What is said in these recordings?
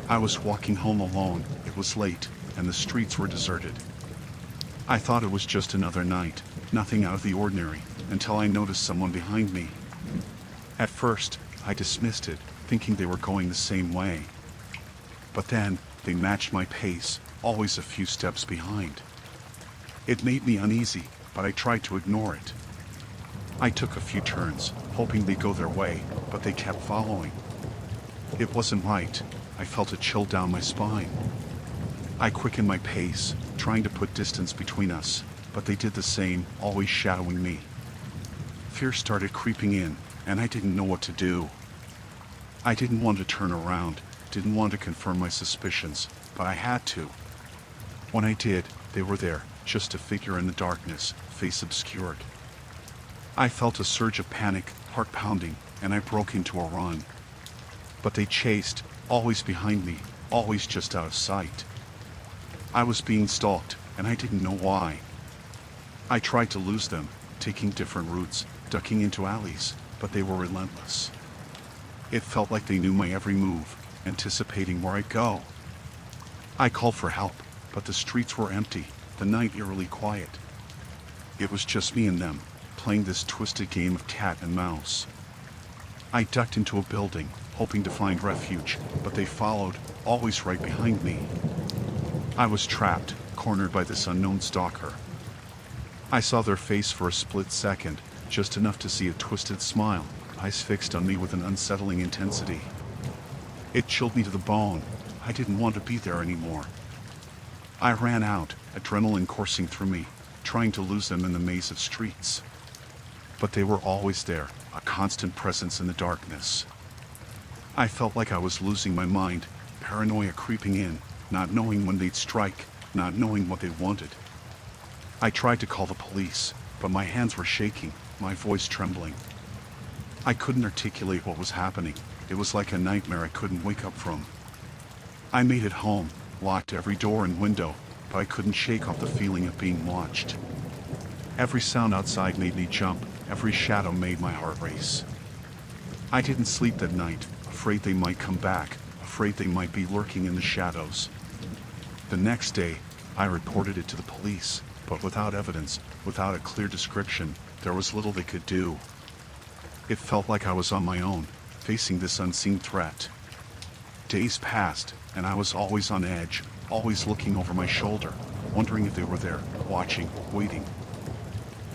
I was walking home alone, it was late, and the streets were deserted. I thought it was just another night, nothing out of the ordinary, until I noticed someone behind me. At first, I dismissed it, thinking they were going the same way. But then, they matched my pace, always a few steps behind. It made me uneasy, but I tried to ignore it. I took a few turns, hoping they'd go their way, but they kept following. It wasn't right. I felt a chill down my spine. I quickened my pace, trying to put distance between us, but they did the same, always shadowing me. Fear started creeping in, and I didn't know what to do. I didn't want to turn around, didn't want to confirm my suspicions, but I had to. When I did, they were there, just a figure in the darkness, face obscured. I felt a surge of panic, heart pounding, and I broke into a run. But they chased, always behind me, always just out of sight. I was being stalked, and I didn't know why. I tried to lose them, taking different routes, ducking into alleys, but they were relentless. It felt like they knew my every move, anticipating where I'd go. I called for help, but the streets were empty, the night eerily quiet. It was just me and them, playing this twisted game of cat and mouse. I ducked into a building, hoping to find refuge, but they followed, always right behind me. I was trapped, cornered by this unknown stalker. I saw their face for a split second, just enough to see a twisted smile, eyes fixed on me with an unsettling intensity. It chilled me to the bone. I didn't want to be there anymore. I ran out, adrenaline coursing through me, trying to lose them in the maze of streets. But they were always there, a constant presence in the darkness. I felt like I was losing my mind, paranoia creeping in, not knowing when they'd strike, not knowing what they wanted. I tried to call the police, but my hands were shaking, my voice trembling. I couldn't articulate what was happening. It was like a nightmare I couldn't wake up from. I made it home, locked every door and window, but I couldn't shake off the feeling of being watched. Every sound outside made me jump, every shadow made my heart race. I didn't sleep that night, afraid they might come back, afraid they might be lurking in the shadows. The next day, I reported it to the police, but without evidence, without a clear description, there was little they could do. It felt like I was on my own, facing this unseen threat. Days passed, and I was always on edge, always looking over my shoulder, wondering if they were there, watching, waiting.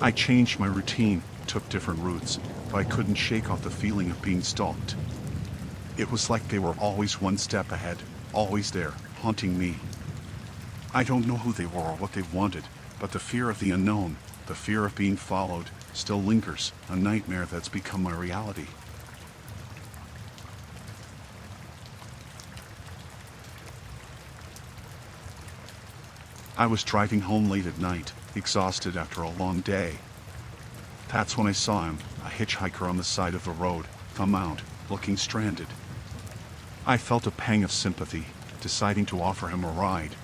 I changed my routine, took different routes, but I couldn't shake off the feeling of being stalked. It was like they were always one step ahead, always there, haunting me. I don't know who they were or what they wanted, but the fear of the unknown, the fear of being followed, still lingers, a nightmare that's become my reality. I was driving home late at night, exhausted after a long day. That's when I saw him, a hitchhiker on the side of the road, thumb out, looking stranded. I felt a pang of sympathy, deciding to offer him a ride.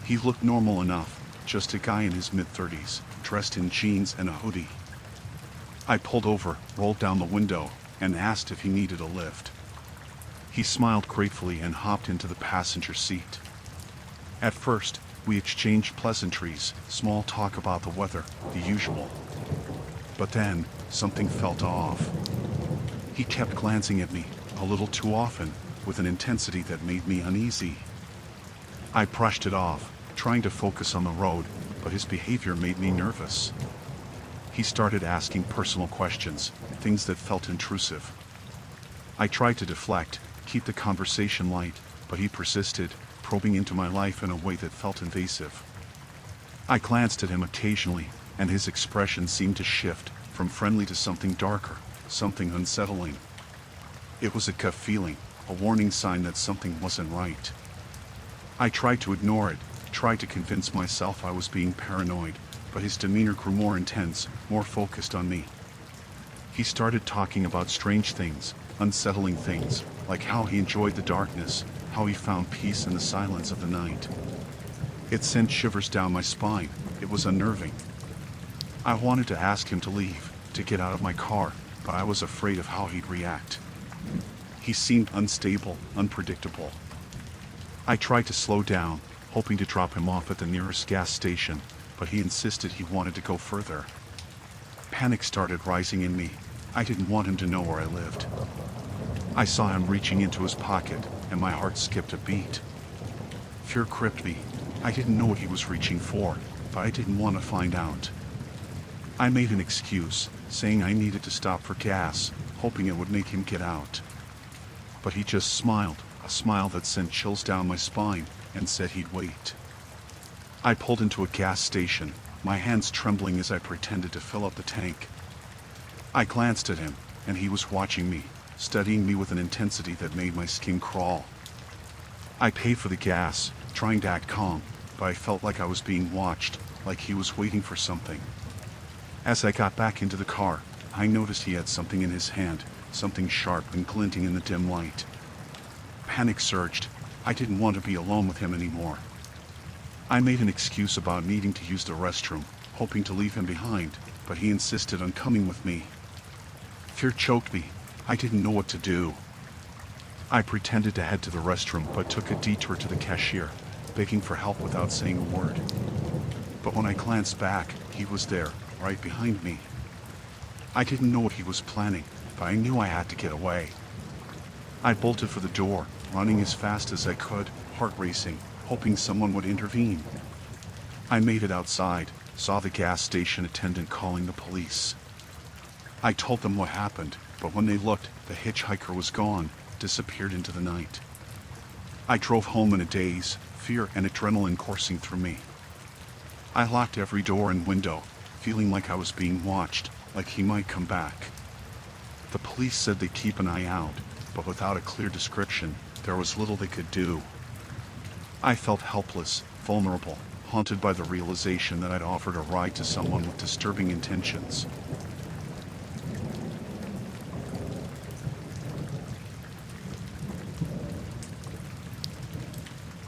He looked normal enough, just a guy in his mid-30s, dressed in jeans and a hoodie. I pulled over, rolled down the window, and asked if he needed a lift. He smiled gratefully and hopped into the passenger seat. At first, we exchanged pleasantries, small talk about the weather, the usual. But then, something felt off. He kept glancing at me, a little too often, with an intensity that made me uneasy. I brushed it off, trying to focus on the road, but his behavior made me nervous. He started asking personal questions, things that felt intrusive. I tried to deflect, keep the conversation light, but he persisted, probing into my life in a way that felt invasive. I glanced at him occasionally, and his expression seemed to shift, from friendly to something darker, something unsettling. It was a gut feeling, a warning sign that something wasn't right. I tried to ignore it, tried to convince myself I was being paranoid, but his demeanor grew more intense, more focused on me. He started talking about strange things, unsettling things, like how he enjoyed the darkness, how he found peace in the silence of the night. It sent shivers down my spine. It was unnerving. I wanted to ask him to leave, to get out of my car, but I was afraid of how he'd react. He seemed unstable, unpredictable. I tried to slow down, hoping to drop him off at the nearest gas station, but he insisted he wanted to go further. Panic started rising in me. I didn't want him to know where I lived. I saw him reaching into his pocket, and my heart skipped a beat. Fear gripped me. I didn't know what he was reaching for, but I didn't want to find out. I made an excuse, saying I needed to stop for gas, hoping it would make him get out. But he just smiled, a smile that sent chills down my spine, and said he'd wait. I pulled into a gas station, my hands trembling as I pretended to fill up the tank. I glanced at him, and he was watching me, studying me with an intensity that made my skin crawl. I paid for the gas, trying to act calm, but I felt like I was being watched, like he was waiting for something. As I got back into the car, I noticed he had something in his hand, something sharp and glinting in the dim light. Panic surged. I didn't want to be alone with him anymore. I made an excuse about needing to use the restroom, hoping to leave him behind, but he insisted on coming with me. Fear choked me. I didn't know what to do. I pretended to head to the restroom, but took a detour to the cashier, begging for help without saying a word. But when I glanced back, he was there, right behind me. I didn't know what he was planning, but I knew I had to get away. I bolted for the door, running as fast as I could, heart racing, hoping someone would intervene. I made it outside, saw the gas station attendant calling the police. I told them what happened, but when they looked, the hitchhiker was gone, disappeared into the night. I drove home in a daze, fear and adrenaline coursing through me. I locked every door and window, feeling like I was being watched, like he might come back. The police said they'd keep an eye out, but without a clear description, there was little they could do. I felt helpless, vulnerable, haunted by the realization that I'd offered a ride to someone with disturbing intentions.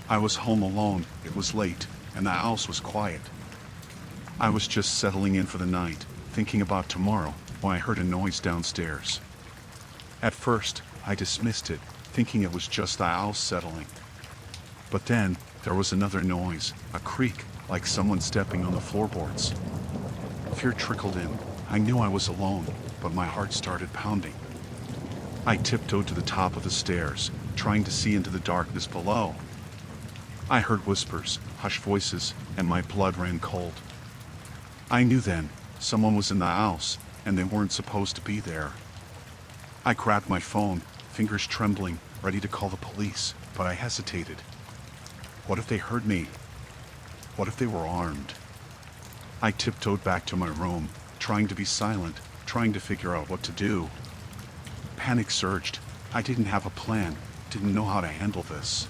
I was home alone, it was late, and the house was quiet. I was just settling in for the night, thinking about tomorrow, when I heard a noise downstairs. At first, I dismissed it, thinking it was just the house settling. But then, there was another noise, a creak, like someone stepping on the floorboards. Fear trickled in. I knew I was alone, but my heart started pounding. I tiptoed to the top of the stairs, trying to see into the darkness below. I heard whispers, hushed voices, and my blood ran cold. I knew then, someone was in the house, and they weren't supposed to be there. I grabbed my phone, fingers trembling, ready to call the police, but I hesitated. What if they heard me? What if they were armed? I tiptoed back to my room, trying to be silent, trying to figure out what to do. Panic surged. I didn't have a plan, didn't know how to handle this.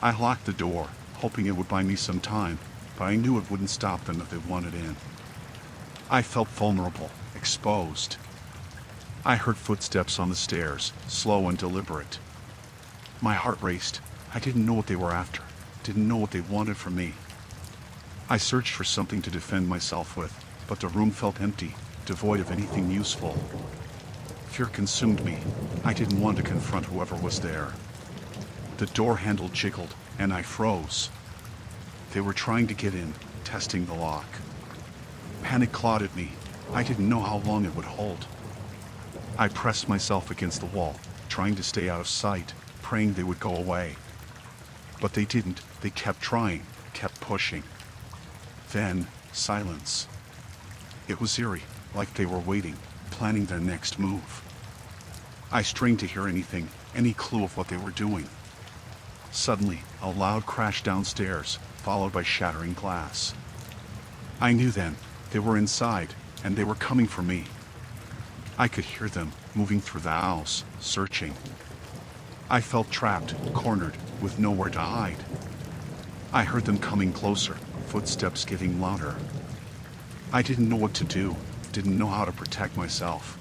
I locked the door, hoping it would buy me some time, but I knew it wouldn't stop them if they wanted in. I felt vulnerable, exposed. I heard footsteps on the stairs, slow and deliberate. My heart raced. I didn't know what they were after, didn't know what they wanted from me. I searched for something to defend myself with, but the room felt empty, devoid of anything useful. Fear consumed me. I didn't want to confront whoever was there. The door handle jiggled, and I froze. They were trying to get in, testing the lock. Panic clawed at me. I didn't know how long it would hold. I pressed myself against the wall, trying to stay out of sight, praying they would go away. But they didn't. They kept trying, kept pushing. Then, silence. It was eerie, like they were waiting, planning their next move. I strained to hear anything, any clue of what they were doing. Suddenly, a loud crash downstairs, followed by shattering glass. I knew then, they were inside, and they were coming for me. I could hear them, moving through the house, searching. I felt trapped, cornered, with nowhere to hide. I heard them coming closer, footsteps getting louder. I didn't know what to do, didn't know how to protect myself.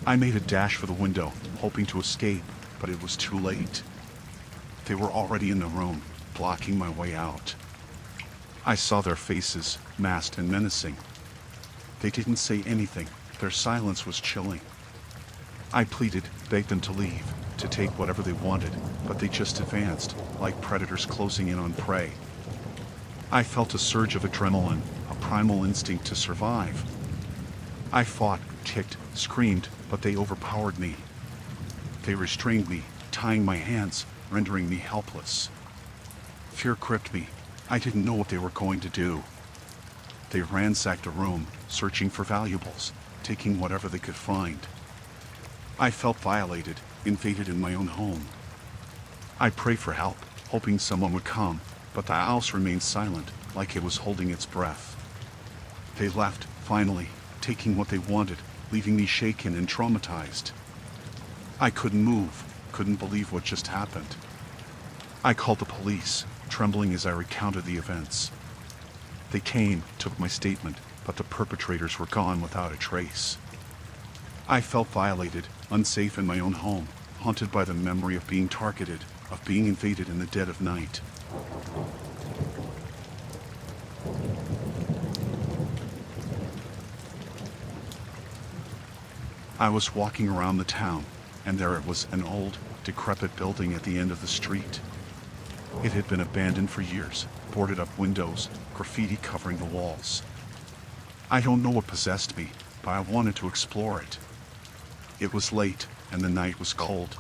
I made a dash for the window, hoping to escape, but it was too late. They were already in the room, blocking my way out. I saw their faces, masked and menacing. They didn't say anything. Their silence was chilling. I pleaded, begged them to leave, to take whatever they wanted, but they just advanced, like predators closing in on prey. I felt a surge of adrenaline, a primal instinct to survive. I fought, kicked, screamed, but they overpowered me. They restrained me, tying my hands, rendering me helpless. Fear gripped me. I didn't know what they were going to do. They ransacked a room, searching for valuables, taking whatever they could find. I felt violated, invaded in my own home. I prayed for help, hoping someone would come, but the house remained silent, like it was holding its breath. They left, finally, taking what they wanted, leaving me shaken and traumatized. I couldn't move, couldn't believe what just happened. I called the police, trembling as I recounted the events. They came, took my statement, but the perpetrators were gone without a trace. I felt violated, unsafe in my own home, haunted by the memory of being targeted, of being invaded in the dead of night. I was walking around the town, and there it was, an old, decrepit building at the end of the street. It had been abandoned for years, boarded up windows, graffiti covering the walls. I don't know what possessed me, but I wanted to explore it. It was late, and the night was cold.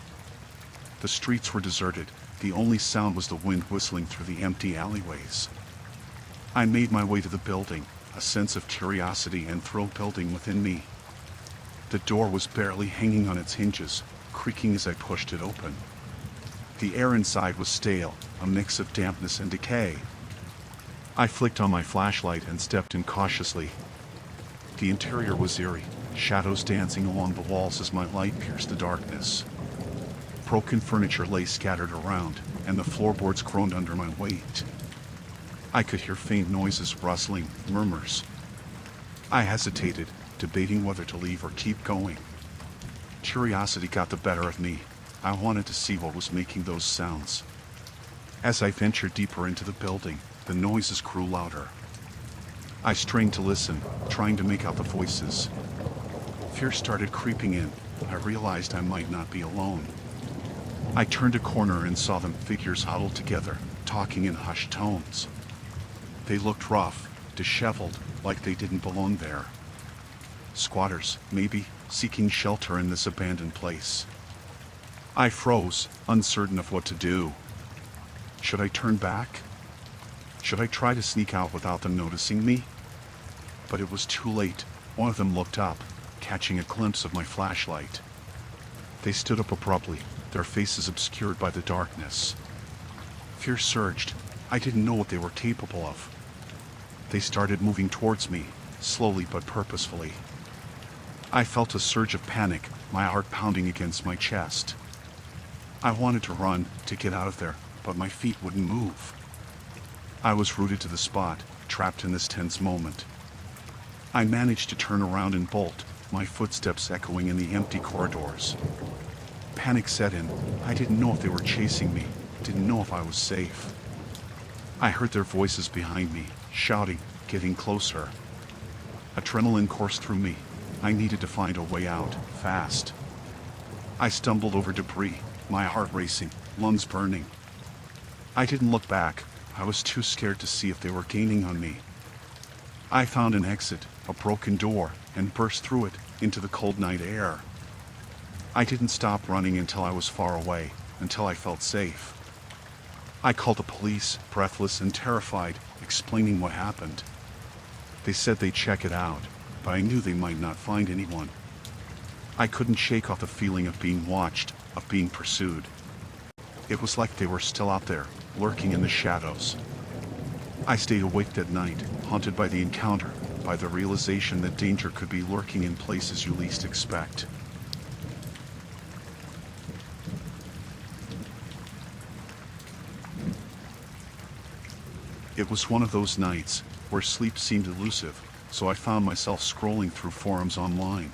The streets were deserted, the only sound was the wind whistling through the empty alleyways. I made my way to the building, a sense of curiosity and thrill building within me. The door was barely hanging on its hinges, creaking as I pushed it open. The air inside was stale, a mix of dampness and decay. I flicked on my flashlight and stepped in cautiously. The interior was eerie, shadows dancing along the walls as my light pierced the darkness. Broken furniture lay scattered around, and the floorboards groaned under my weight. I could hear faint noises, rustling, murmurs. I hesitated, debating whether to leave or keep going. Curiosity got the better of me. I wanted to see what was making those sounds. As I ventured deeper into the building, the noises grew louder. I strained to listen, trying to make out the voices. Fear started creeping in. I realized I might not be alone. I turned a corner and saw them, figures huddled together, talking in hushed tones. They looked rough, disheveled, like they didn't belong there. Squatters, maybe, seeking shelter in this abandoned place. I froze, uncertain of what to do. Should I turn back? Should I try to sneak out without them noticing me? But it was too late. One of them looked up, catching a glimpse of my flashlight. They stood up abruptly, their faces obscured by the darkness. Fear surged. I didn't know what they were capable of. They started moving towards me, slowly but purposefully. I felt a surge of panic, my heart pounding against my chest. I wanted to run, to get out of there, but my feet wouldn't move. I was rooted to the spot, trapped in this tense moment. I managed to turn around and bolt, my footsteps echoing in the empty corridors. Panic set in. I didn't know if they were chasing me, didn't know if I was safe. I heard their voices behind me, shouting, getting closer. Adrenaline coursed through me. I needed to find a way out, fast. I stumbled over debris, my heart racing, lungs burning. I didn't look back. I was too scared to see if they were gaining on me. I found an exit, a broken door, and burst through it, into the cold night air. I didn't stop running until I was far away, until I felt safe. I called the police, breathless and terrified, explaining what happened. They said they'd check it out, but I knew they might not find anyone. I couldn't shake off the feeling of being watched, of being pursued. It was like they were still out there, lurking in the shadows. I stayed awake that night, haunted by the encounter, by the realization that danger could be lurking in places you least expect. It was one of those nights where sleep seemed elusive, so I found myself scrolling through forums online.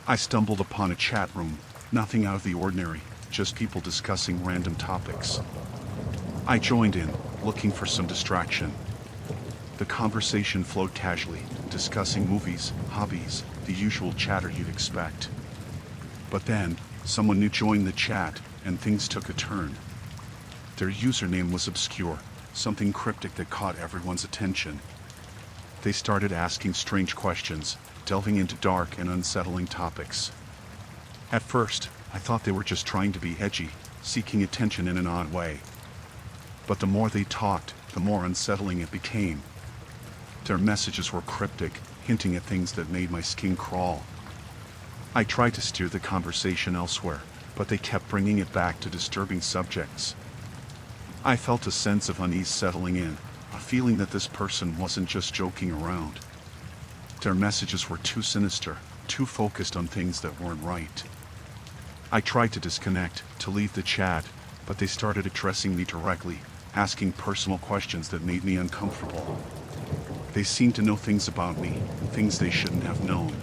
I stumbled upon a chat room, nothing out of the ordinary, just people discussing random topics. I joined in, looking for some distraction. The conversation flowed casually, discussing movies, hobbies, the usual chatter you'd expect. But then, someone new joined the chat, and things took a turn. Their username was obscure, something cryptic that caught everyone's attention. They started asking strange questions, delving into dark and unsettling topics. At first, I thought they were just trying to be edgy, seeking attention in an odd way. But the more they talked, the more unsettling it became. Their messages were cryptic, hinting at things that made my skin crawl. I tried to steer the conversation elsewhere, but they kept bringing it back to disturbing subjects. I felt a sense of unease settling in, a feeling that this person wasn't just joking around. Their messages were too sinister, too focused on things that weren't right. I tried to disconnect, to leave the chat, but they started addressing me directly, asking personal questions that made me uncomfortable. They seemed to know things about me, things they shouldn't have known.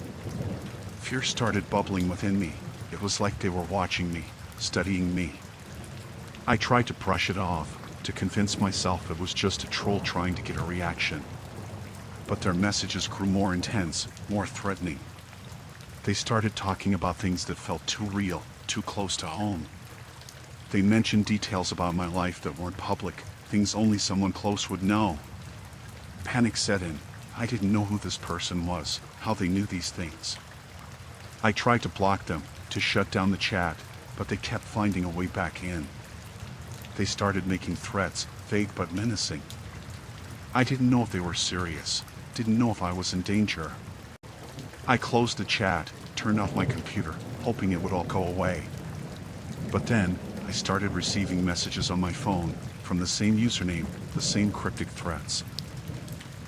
Fear started bubbling within me. It was like they were watching me, studying me. I tried to brush it off, to convince myself it was just a troll trying to get a reaction. But their messages grew more intense, more threatening. They started talking about things that felt too real, too close to home. They mentioned details about my life that weren't public, things only someone close would know. Panic set in. I didn't know who this person was, how they knew these things. I tried to block them, to shut down the chat, but they kept finding a way back in. They started making threats, vague but menacing. I didn't know if they were serious, didn't know if I was in danger. I closed the chat, turned off my computer, hoping it would all go away. But then, I started receiving messages on my phone, from the same username, the same cryptic threats.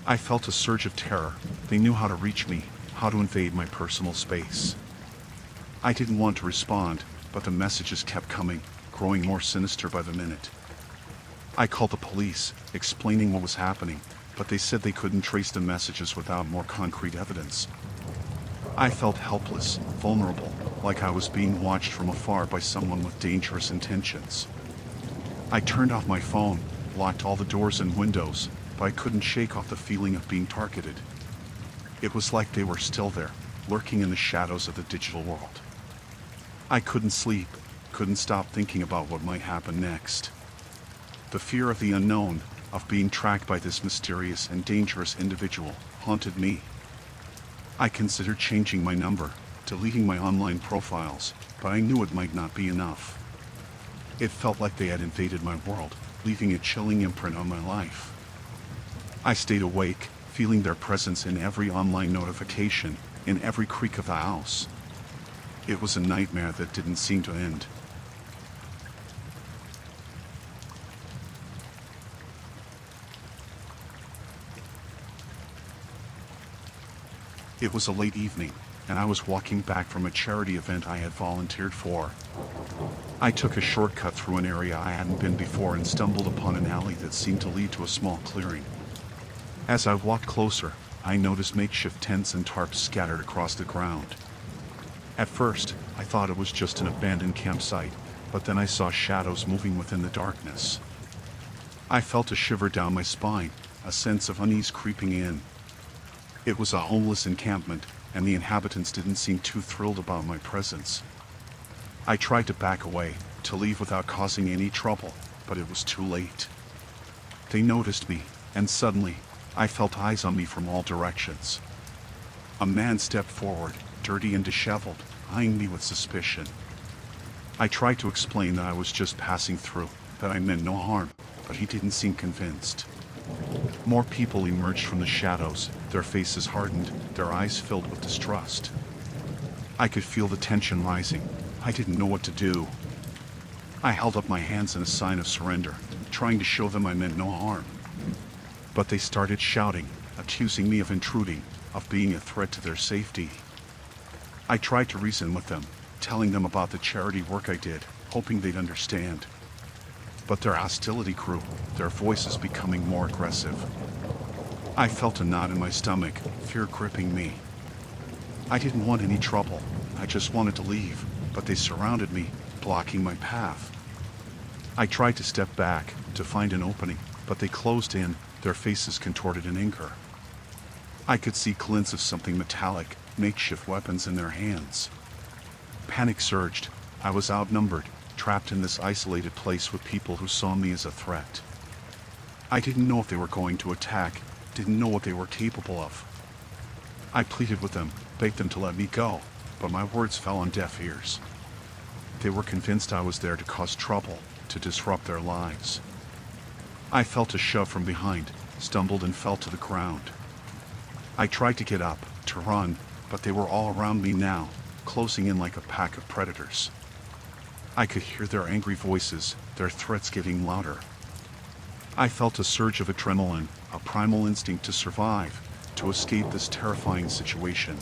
I felt a surge of terror. They knew how to reach me, how to invade my personal space. I didn't want to respond, but the messages kept coming, growing more sinister by the minute. I called the police, explaining what was happening, but they said they couldn't trace the messages without more concrete evidence. I felt helpless, vulnerable, like I was being watched from afar by someone with dangerous intentions. I turned off my phone, locked all the doors and windows, but I couldn't shake off the feeling of being targeted. It was like they were still there, lurking in the shadows of the digital world. I couldn't sleep, couldn't stop thinking about what might happen next. The fear of the unknown, of being tracked by this mysterious and dangerous individual, haunted me. I considered changing my number, deleting my online profiles, but I knew it might not be enough. It felt like they had invaded my world, leaving a chilling imprint on my life. I stayed awake, feeling their presence in every online notification, in every creak of the house. It was a nightmare that didn't seem to end. It was a late evening, and I was walking back from a charity event I had volunteered for. I took a shortcut through an area I hadn't been before and stumbled upon an alley that seemed to lead to a small clearing. As I walked closer, I noticed makeshift tents and tarps scattered across the ground. At first, I thought it was just an abandoned campsite, but then I saw shadows moving within the darkness. I felt a shiver down my spine, a sense of unease creeping in. It was a homeless encampment, and the inhabitants didn't seem too thrilled about my presence. I tried to back away, to leave without causing any trouble, but it was too late. They noticed me, and suddenly, I felt eyes on me from all directions. A man stepped forward, dirty and disheveled, eyeing me with suspicion. I tried to explain that I was just passing through, that I meant no harm, but he didn't seem convinced. More people emerged from the shadows, their faces hardened, their eyes filled with distrust. I could feel the tension rising. I didn't know what to do. I held up my hands in a sign of surrender, trying to show them I meant no harm. But they started shouting, accusing me of intruding, of being a threat to their safety. I tried to reason with them, telling them about the charity work I did, hoping they'd understand. But their hostility grew, their voices becoming more aggressive. I felt a knot in my stomach, fear gripping me. I didn't want any trouble, I just wanted to leave, but they surrounded me, blocking my path. I tried to step back, to find an opening, but they closed in, their faces contorted in anger. I could see glints of something metallic, makeshift weapons in their hands. Panic surged. I was outnumbered, trapped in this isolated place with people who saw me as a threat. I didn't know if they were going to attack, didn't know what they were capable of. I pleaded with them, begged them to let me go, but my words fell on deaf ears. They were convinced I was there to cause trouble, to disrupt their lives. I felt a shove from behind, stumbled and fell to the ground. I tried to get up, to run, but they were all around me now, closing in like a pack of predators. I could hear their angry voices, their threats getting louder. I felt a surge of adrenaline, a primal instinct to survive, to escape this terrifying situation.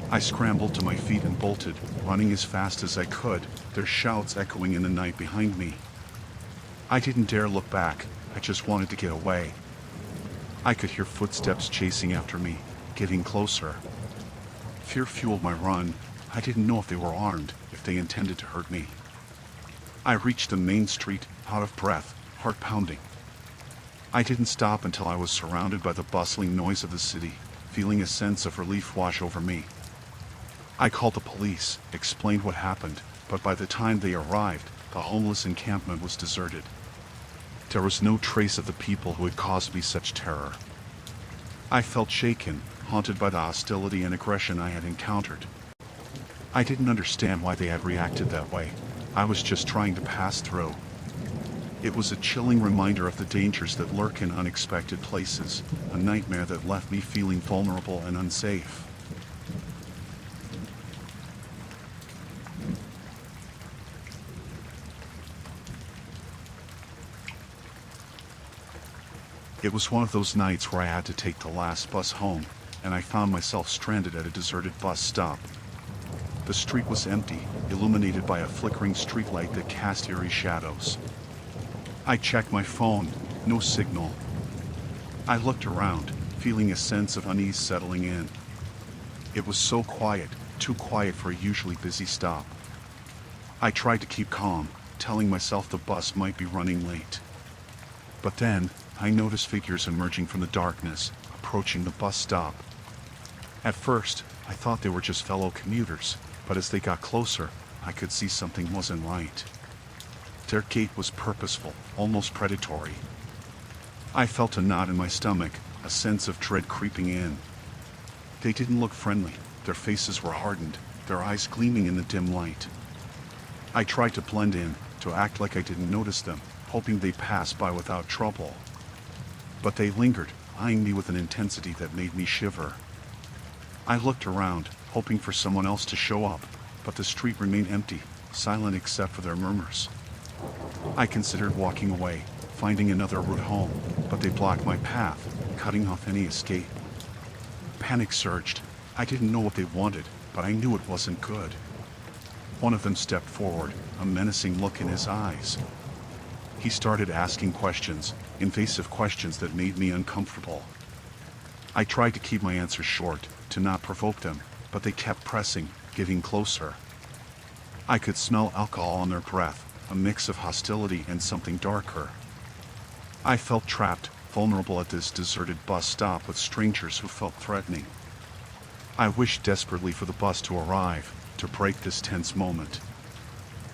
I scrambled to my feet and bolted, running as fast as I could, their shouts echoing in the night behind me. I didn't dare look back, I just wanted to get away. I could hear footsteps chasing after me, getting closer. Fear fueled my run. I didn't know if they were armed, if they intended to hurt me. I reached the main street, out of breath, heart pounding. I didn't stop until I was surrounded by the bustling noise of the city, feeling a sense of relief wash over me. I called the police, explained what happened, but by the time they arrived, the homeless encampment was deserted. There was no trace of the people who had caused me such terror. I felt shaken, haunted by the hostility and aggression I had encountered. I didn't understand why they had reacted that way. I was just trying to pass through. It was a chilling reminder of the dangers that lurk in unexpected places, a nightmare that left me feeling vulnerable and unsafe. It was one of those nights where I had to take the last bus home, and I found myself stranded at a deserted bus stop. The street was empty, illuminated by a flickering streetlight that cast eerie shadows. I checked my phone, no signal. I looked around, feeling a sense of unease settling in. It was so quiet, too quiet for a usually busy stop. I tried to keep calm, telling myself the bus might be running late. But then, I noticed figures emerging from the darkness, approaching the bus stop. At first, I thought they were just fellow commuters, but as they got closer, I could see something wasn't right. Their gait was purposeful, almost predatory. I felt a knot in my stomach, a sense of dread creeping in. They didn't look friendly, their faces were hardened, their eyes gleaming in the dim light. I tried to blend in, to act like I didn't notice them, hoping they'd pass by without trouble. But they lingered, eyeing me with an intensity that made me shiver. I looked around, hoping for someone else to show up, but the street remained empty, silent except for their murmurs. I considered walking away, finding another route home, but they blocked my path, cutting off any escape. Panic surged. I didn't know what they wanted, but I knew it wasn't good. One of them stepped forward, a menacing look in his eyes. He started asking questions, invasive questions that made me uncomfortable. I tried to keep my answers short, to not provoke them, but they kept pressing, getting closer. I could smell alcohol on their breath, a mix of hostility and something darker. I felt trapped, vulnerable at this deserted bus stop with strangers who felt threatening. I wished desperately for the bus to arrive, to break this tense moment.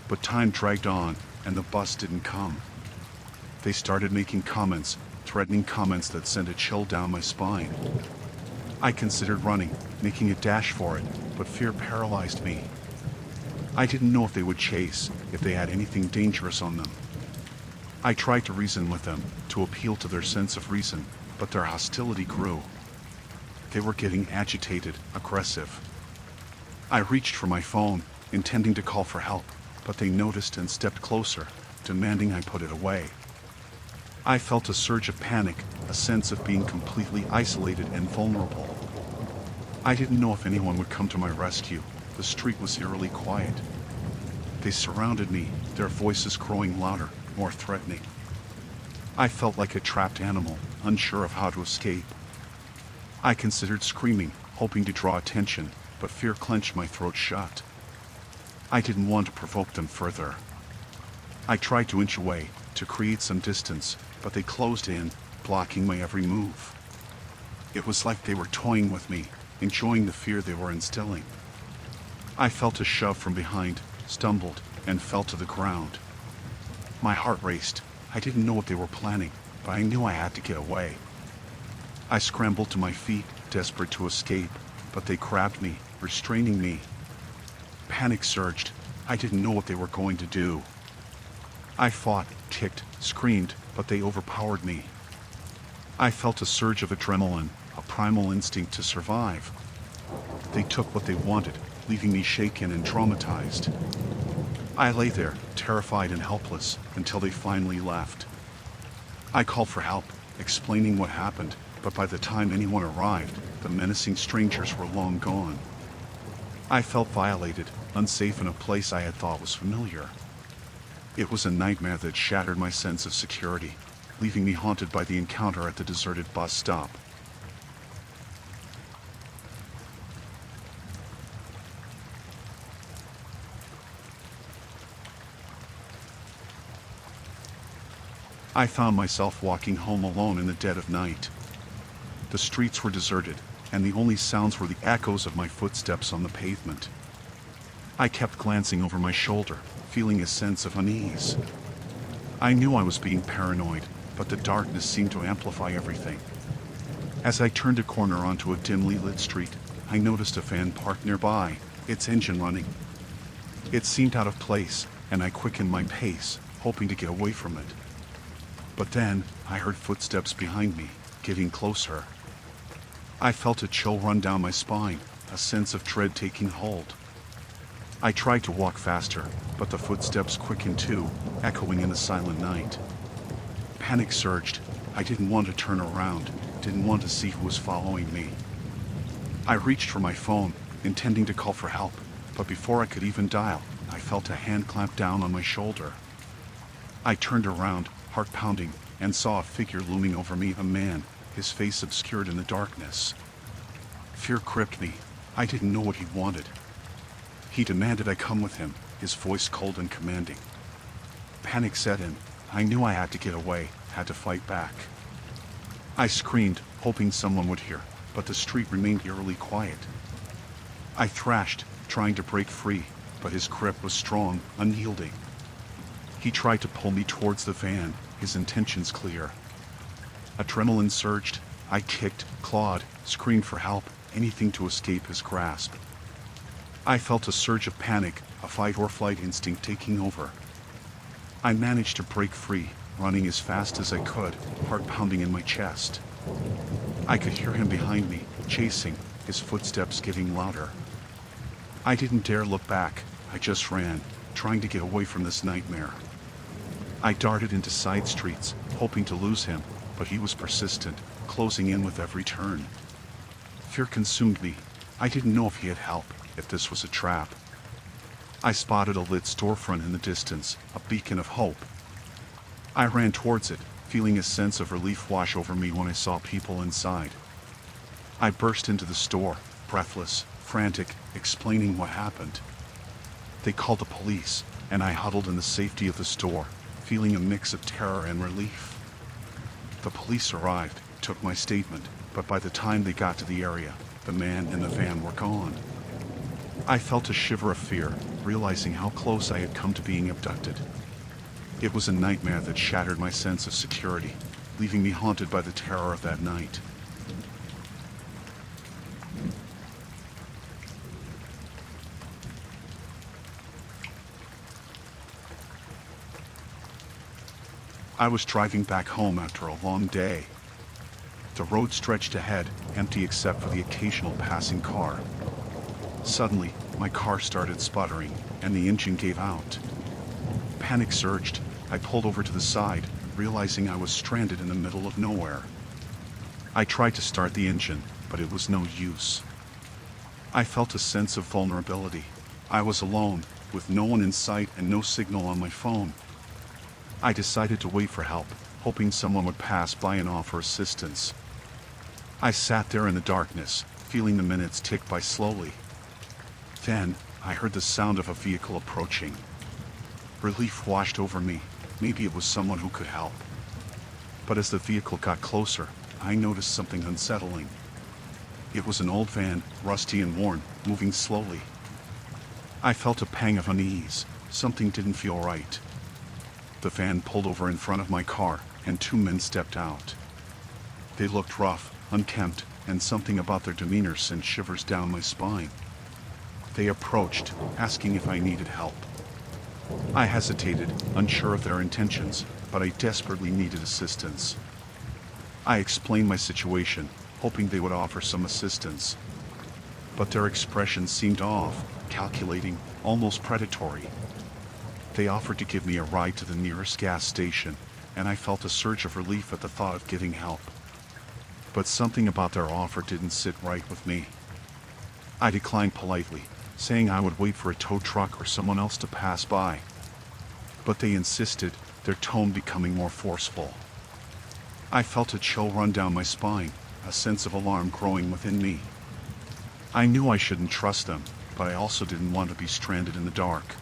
But time dragged on, and the bus didn't come. They started making comments, threatening comments that sent a chill down my spine. I considered running, making a dash for it, but fear paralyzed me. I didn't know if they would chase, if they had anything dangerous on them. I tried to reason with them, to appeal to their sense of reason, but their hostility grew. They were getting agitated, aggressive. I reached for my phone, intending to call for help, but they noticed and stepped closer, demanding I put it away. I felt a surge of panic, a sense of being completely isolated and vulnerable. I didn't know if anyone would come to my rescue. The street was eerily quiet. They surrounded me, their voices growing louder, more threatening. I felt like a trapped animal, unsure of how to escape. I considered screaming, hoping to draw attention, but fear clenched my throat shut. I didn't want to provoke them further. I tried to inch away, to create some distance, but they closed in, blocking my every move. It was like they were toying with me, enjoying the fear they were instilling. I felt a shove from behind, stumbled, and fell to the ground. My heart raced. I didn't know what they were planning, but I knew I had to get away. I scrambled to my feet, desperate to escape, but they grabbed me, restraining me. Panic surged. I didn't know what they were going to do. I fought, kicked, screamed, but they overpowered me. I felt a surge of adrenaline, a primal instinct to survive. They took what they wanted, leaving me shaken and traumatized. I lay there, terrified and helpless, until they finally left. I called for help, explaining what happened, but by the time anyone arrived, the menacing strangers were long gone. I felt violated, unsafe in a place I had thought was familiar. It was a nightmare that shattered my sense of security, leaving me haunted by the encounter at the deserted bus stop. I found myself walking home alone in the dead of night. The streets were deserted, and the only sounds were the echoes of my footsteps on the pavement. I kept glancing over my shoulder, feeling a sense of unease. I knew I was being paranoid, but the darkness seemed to amplify everything. As I turned a corner onto a dimly lit street, I noticed a van parked nearby, its engine running. It seemed out of place, and I quickened my pace, hoping to get away from it. But then, I heard footsteps behind me, getting closer. I felt a chill run down my spine, a sense of dread taking hold. I tried to walk faster, but the footsteps quickened too, echoing in the silent night. Panic surged. I didn't want to turn around, didn't want to see who was following me. I reached for my phone, intending to call for help, but before I could even dial, I felt a hand clamp down on my shoulder. I turned around, heart pounding, and saw a figure looming over me, a man, his face obscured in the darkness. Fear gripped me. I didn't know what he wanted. He demanded I come with him, his voice cold and commanding. Panic set in. I knew I had to get away, had to fight back. I screamed, hoping someone would hear, but the street remained eerily quiet. I thrashed, trying to break free, but his grip was strong, unyielding. He tried to pull me towards the van, his intentions clear. Adrenaline surged. I kicked, clawed, screamed for help, anything to escape his grasp. I felt a surge of panic, a fight or flight instinct taking over. I managed to break free, running as fast as I could, heart pounding in my chest. I could hear him behind me, chasing, his footsteps getting louder. I didn't dare look back. I just ran, trying to get away from this nightmare. I darted into side streets, hoping to lose him, but he was persistent, closing in with every turn. Fear consumed me. I didn't know if he had help, if this was a trap. I spotted a lit storefront in the distance, a beacon of hope. I ran towards it, feeling a sense of relief wash over me when I saw people inside. I burst into the store, breathless, frantic, explaining what happened. They called the police, and I huddled in the safety of the store, feeling a mix of terror and relief. The police arrived, took my statement, but by the time they got to the area, the man and the van were gone. I felt a shiver of fear, realizing how close I had come to being abducted. It was a nightmare that shattered my sense of security, leaving me haunted by the terror of that night. I was driving back home after a long day. The road stretched ahead, empty except for the occasional passing car. Suddenly, my car started sputtering, and the engine gave out. Panic surged. I pulled over to the side, realizing I was stranded in the middle of nowhere. I tried to start the engine, but it was no use. I felt a sense of vulnerability. I was alone, with no one in sight and no signal on my phone. I decided to wait for help, hoping someone would pass by and offer assistance. I sat there in the darkness, feeling the minutes tick by slowly. Then, I heard the sound of a vehicle approaching. Relief washed over me. Maybe it was someone who could help. But as the vehicle got closer, I noticed something unsettling. It was an old van, rusty and worn, moving slowly. I felt a pang of unease. Something didn't feel right. The van pulled over in front of my car, and two men stepped out. They looked rough, unkempt, and something about their demeanor sent shivers down my spine. They approached, asking if I needed help. I hesitated, unsure of their intentions, but I desperately needed assistance. I explained my situation, hoping they would offer some assistance. But their expression seemed off, calculating, almost predatory. They offered to give me a ride to the nearest gas station, and I felt a surge of relief at the thought of getting help. But something about their offer didn't sit right with me. I declined politely, saying I would wait for a tow truck or someone else to pass by. But they insisted, their tone becoming more forceful. I felt a chill run down my spine, a sense of alarm growing within me. I knew I shouldn't trust them, but I also didn't want to be stranded in the dark.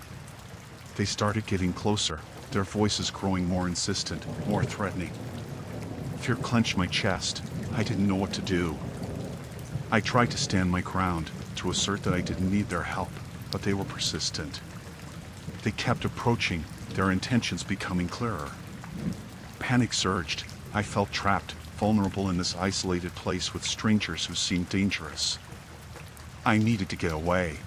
They started getting closer, their voices growing more insistent, more threatening. Fear clenched my chest. I didn't know what to do. I tried to stand my ground, to assert that I didn't need their help, but they were persistent. They kept approaching, their intentions becoming clearer. Panic surged. I felt trapped, vulnerable in this isolated place with strangers who seemed dangerous. I needed to get away.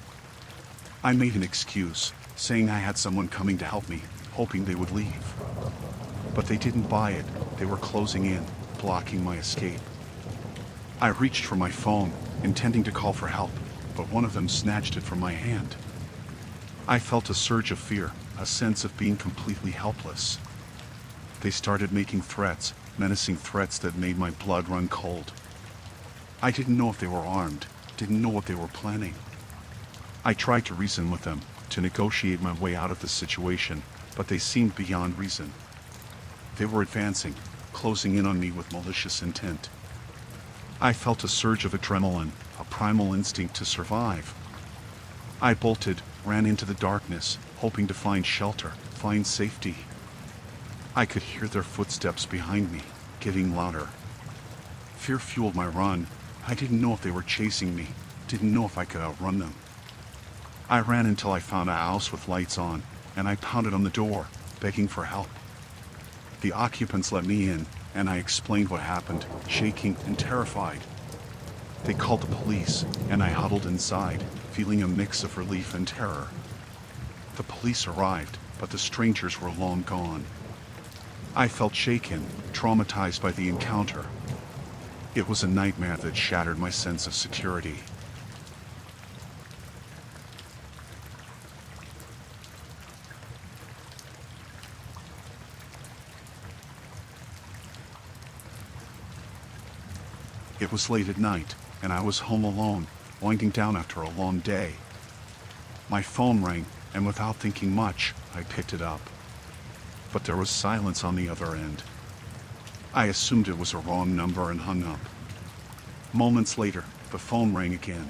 I made an excuse, saying I had someone coming to help me, hoping they would leave. But they didn't buy it. They were closing in, blocking my escape. I reached for my phone, intending to call for help, but one of them snatched it from my hand. I felt a surge of fear, a sense of being completely helpless. They started making threats, menacing threats that made my blood run cold. I didn't know if they were armed, didn't know what they were planning. I tried to reason with them, to negotiate my way out of the situation, but they seemed beyond reason. They were advancing, closing in on me with malicious intent. I felt a surge of adrenaline, a primal instinct to survive. I bolted, ran into the darkness, hoping to find shelter, find safety. I could hear their footsteps behind me, getting louder. Fear fueled my run. I didn't know if they were chasing me, didn't know if I could outrun them. I ran until I found a house with lights on, and I pounded on the door, begging for help. The occupants let me in, and I explained what happened, shaking and terrified. They called the police, and I huddled inside, feeling a mix of relief and terror. The police arrived, but the strangers were long gone. I felt shaken, traumatized by the encounter. It was a nightmare that shattered my sense of security. It was late at night, and I was home alone, winding down after a long day. My phone rang, and without thinking much, I picked it up. But there was silence on the other end. I assumed it was a wrong number and hung up. Moments later, the phone rang again.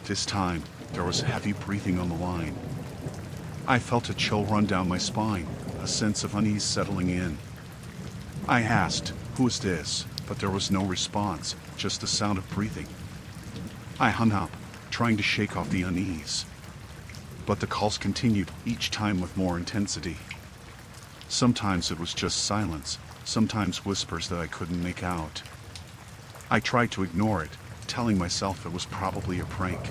This time, there was heavy breathing on the line. I felt a chill run down my spine, a sense of unease settling in. I asked, "Who is this?" But there was no response, just the sound of breathing. I hung up, trying to shake off the unease. But the calls continued, each time with more intensity. Sometimes it was just silence, sometimes whispers that I couldn't make out. I tried to ignore it, telling myself it was probably a prank.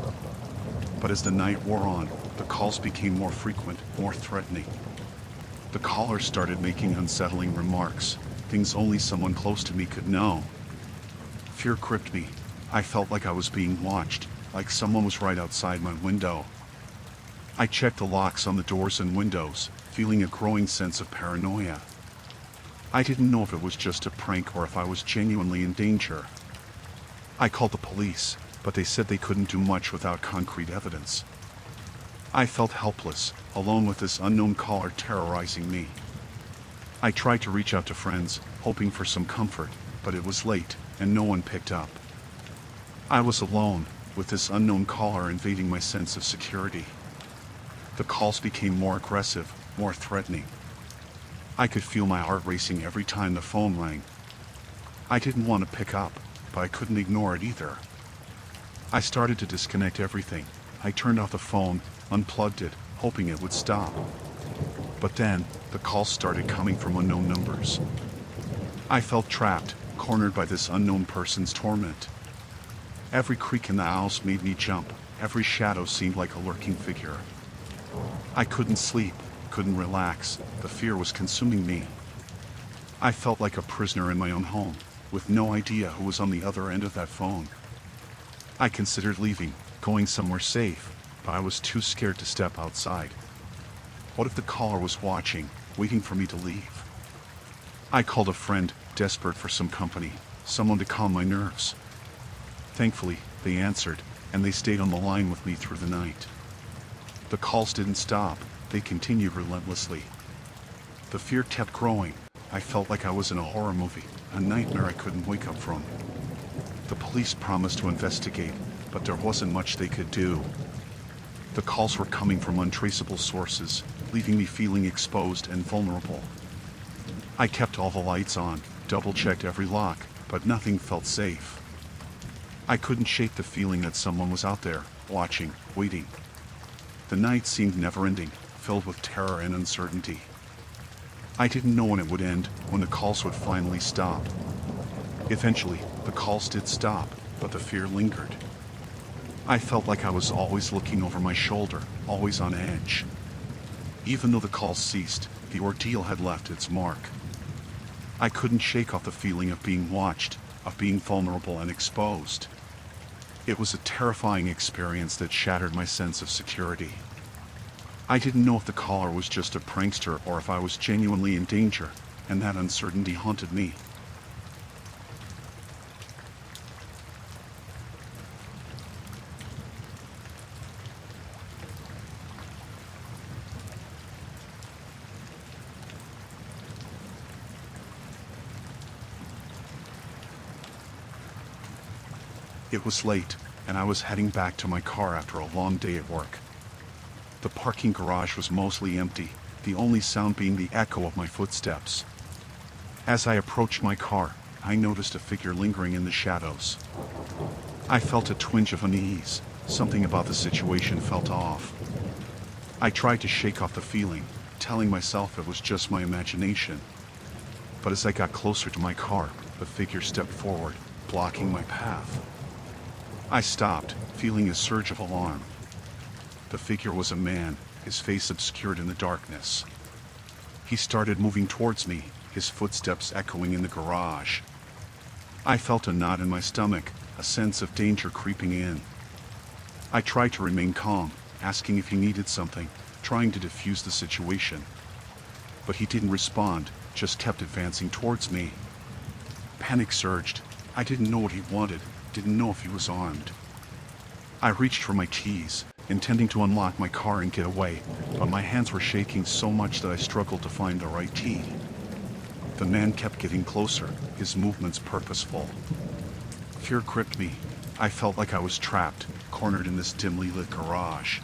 But as the night wore on, the calls became more frequent, more threatening. The callers started making unsettling remarks, things only someone close to me could know. Fear gripped me. I felt like I was being watched, like someone was right outside my window. I checked the locks on the doors and windows, feeling a growing sense of paranoia. I didn't know if it was just a prank or if I was genuinely in danger. I called the police, but they said they couldn't do much without concrete evidence. I felt helpless, alone with this unknown caller terrorizing me. I tried to reach out to friends, hoping for some comfort, but it was late, and no one picked up. I was alone, with this unknown caller invading my sense of security. The calls became more aggressive, more threatening. I could feel my heart racing every time the phone rang. I didn't want to pick up, but I couldn't ignore it either. I started to disconnect everything, I turned off the phone, unplugged it, hoping it would stop. But then, the calls started coming from unknown numbers. I felt trapped, cornered by this unknown person's torment. Every creak in the house made me jump. Every shadow seemed like a lurking figure. I couldn't sleep, couldn't relax. The fear was consuming me. I felt like a prisoner in my own home, with no idea who was on the other end of that phone. I considered leaving, going somewhere safe, but I was too scared to step outside. What if the caller was watching, waiting for me to leave? I called a friend, desperate for some company, someone to calm my nerves. Thankfully, they answered, and they stayed on the line with me through the night. The calls didn't stop, they continued relentlessly. The fear kept growing. I felt like I was in a horror movie, a nightmare I couldn't wake up from. The police promised to investigate, but there wasn't much they could do. The calls were coming from untraceable sources, leaving me feeling exposed and vulnerable. I kept all the lights on, double-checked every lock, but nothing felt safe. I couldn't shake the feeling that someone was out there, watching, waiting. The night seemed never-ending, filled with terror and uncertainty. I didn't know when it would end, when the calls would finally stop. Eventually, the calls did stop, but the fear lingered. I felt like I was always looking over my shoulder, always on edge. Even though the calls ceased, the ordeal had left its mark. I couldn't shake off the feeling of being watched, of being vulnerable and exposed. It was a terrifying experience that shattered my sense of security. I didn't know if the caller was just a prankster or if I was genuinely in danger, and that uncertainty haunted me. It was late, and I was heading back to my car after a long day at work. The parking garage was mostly empty, the only sound being the echo of my footsteps. As I approached my car, I noticed a figure lingering in the shadows. I felt a twinge of unease. Something about the situation felt off. I tried to shake off the feeling, telling myself it was just my imagination. But as I got closer to my car, the figure stepped forward, blocking my path. I stopped, feeling a surge of alarm. The figure was a man, his face obscured in the darkness. He started moving towards me, his footsteps echoing in the garage. I felt a knot in my stomach, a sense of danger creeping in. I tried to remain calm, asking if he needed something, trying to defuse the situation. But he didn't respond, just kept advancing towards me. Panic surged. I didn't know what he wanted, didn't know if he was armed. I reached for my keys, intending to unlock my car and get away, but my hands were shaking so much that I struggled to find the right key. The man kept getting closer, his movements purposeful. Fear gripped me. I felt like I was trapped, cornered in this dimly lit garage.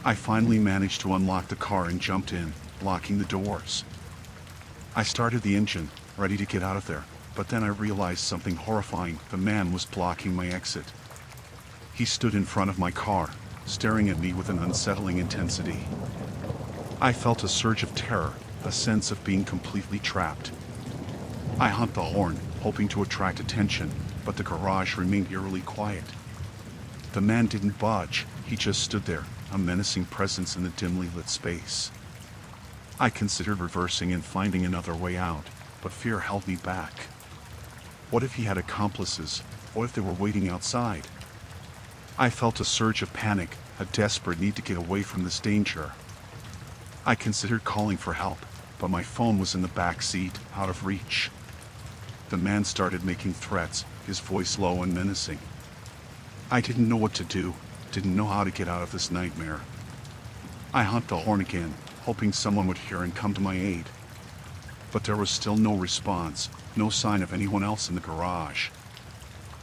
I finally managed to unlock the car and jumped in, locking the doors. I started the engine, ready to get out of there, but then I realized something horrifying. The man was blocking my exit. He stood in front of my car, staring at me with an unsettling intensity. I felt a surge of terror, a sense of being completely trapped. I honked the horn, hoping to attract attention, but the garage remained eerily quiet. The man didn't budge, he just stood there, a menacing presence in the dimly lit space. I considered reversing and finding another way out, but fear held me back. What if he had accomplices? What if they were waiting outside? I felt a surge of panic, a desperate need to get away from this danger. I considered calling for help, but my phone was in the back seat, out of reach. The man started making threats, his voice low and menacing. I didn't know what to do, didn't know how to get out of this nightmare. I honked the horn again, hoping someone would hear and come to my aid. But there was still no response, no sign of anyone else in the garage.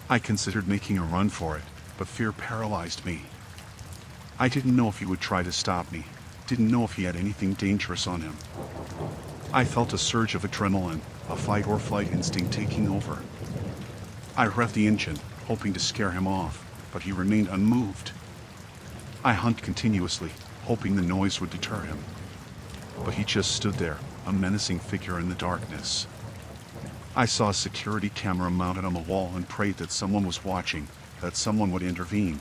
I considered making a run for it, but fear paralyzed me. I didn't know if he would try to stop me, didn't know if he had anything dangerous on him. I felt a surge of adrenaline, a fight or flight instinct taking over. I revved the engine, hoping to scare him off, but he remained unmoved. I humped continuously, hoping the noise would deter him. But he just stood there, a menacing figure in the darkness. I saw a security camera mounted on the wall and prayed that someone was watching, that someone would intervene.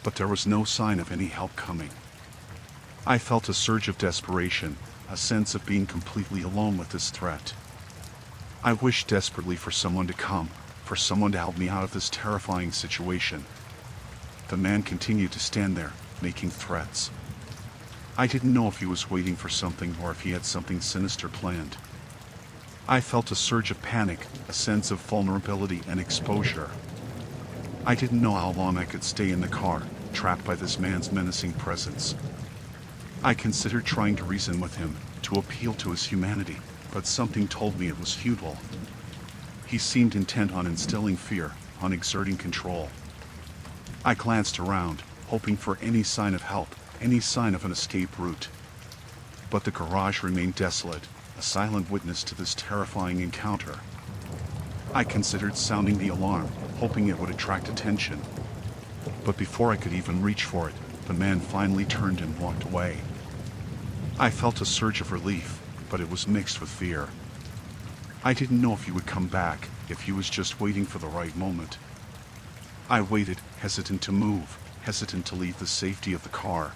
But there was no sign of any help coming. I felt a surge of desperation, a sense of being completely alone with this threat. I wished desperately for someone to come, for someone to help me out of this terrifying situation. The man continued to stand there, making threats. I didn't know if he was waiting for something or if he had something sinister planned. I felt a surge of panic, a sense of vulnerability and exposure. I didn't know how long I could stay in the car, trapped by this man's menacing presence. I considered trying to reason with him, to appeal to his humanity, but something told me it was futile. He seemed intent on instilling fear, on exerting control. I glanced around, hoping for any sign of help, any sign of an escape route. But the garage remained desolate, a silent witness to this terrifying encounter. I considered sounding the alarm, hoping it would attract attention. But before I could even reach for it, the man finally turned and walked away. I felt a surge of relief, but it was mixed with fear. I didn't know if he would come back, if he was just waiting for the right moment. I waited, hesitant to move, hesitant to leave the safety of the car.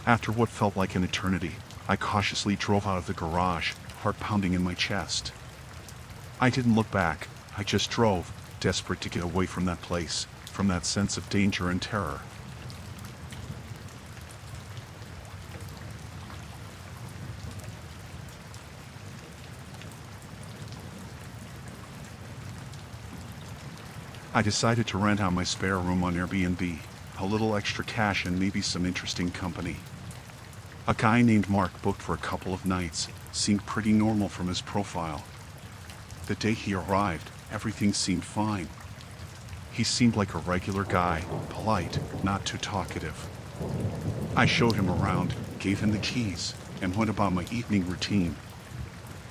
After what felt like an eternity, I cautiously drove out of the garage, heart pounding in my chest. I didn't look back, I just drove, desperate to get away from that place, from that sense of danger and terror. I decided to rent out my spare room on Airbnb, a little extra cash and maybe some interesting company. A guy named Mark booked for a couple of nights, seemed pretty normal from his profile. The day he arrived, everything seemed fine. He seemed like a regular guy, polite, not too talkative. I showed him around, gave him the keys, and went about my evening routine.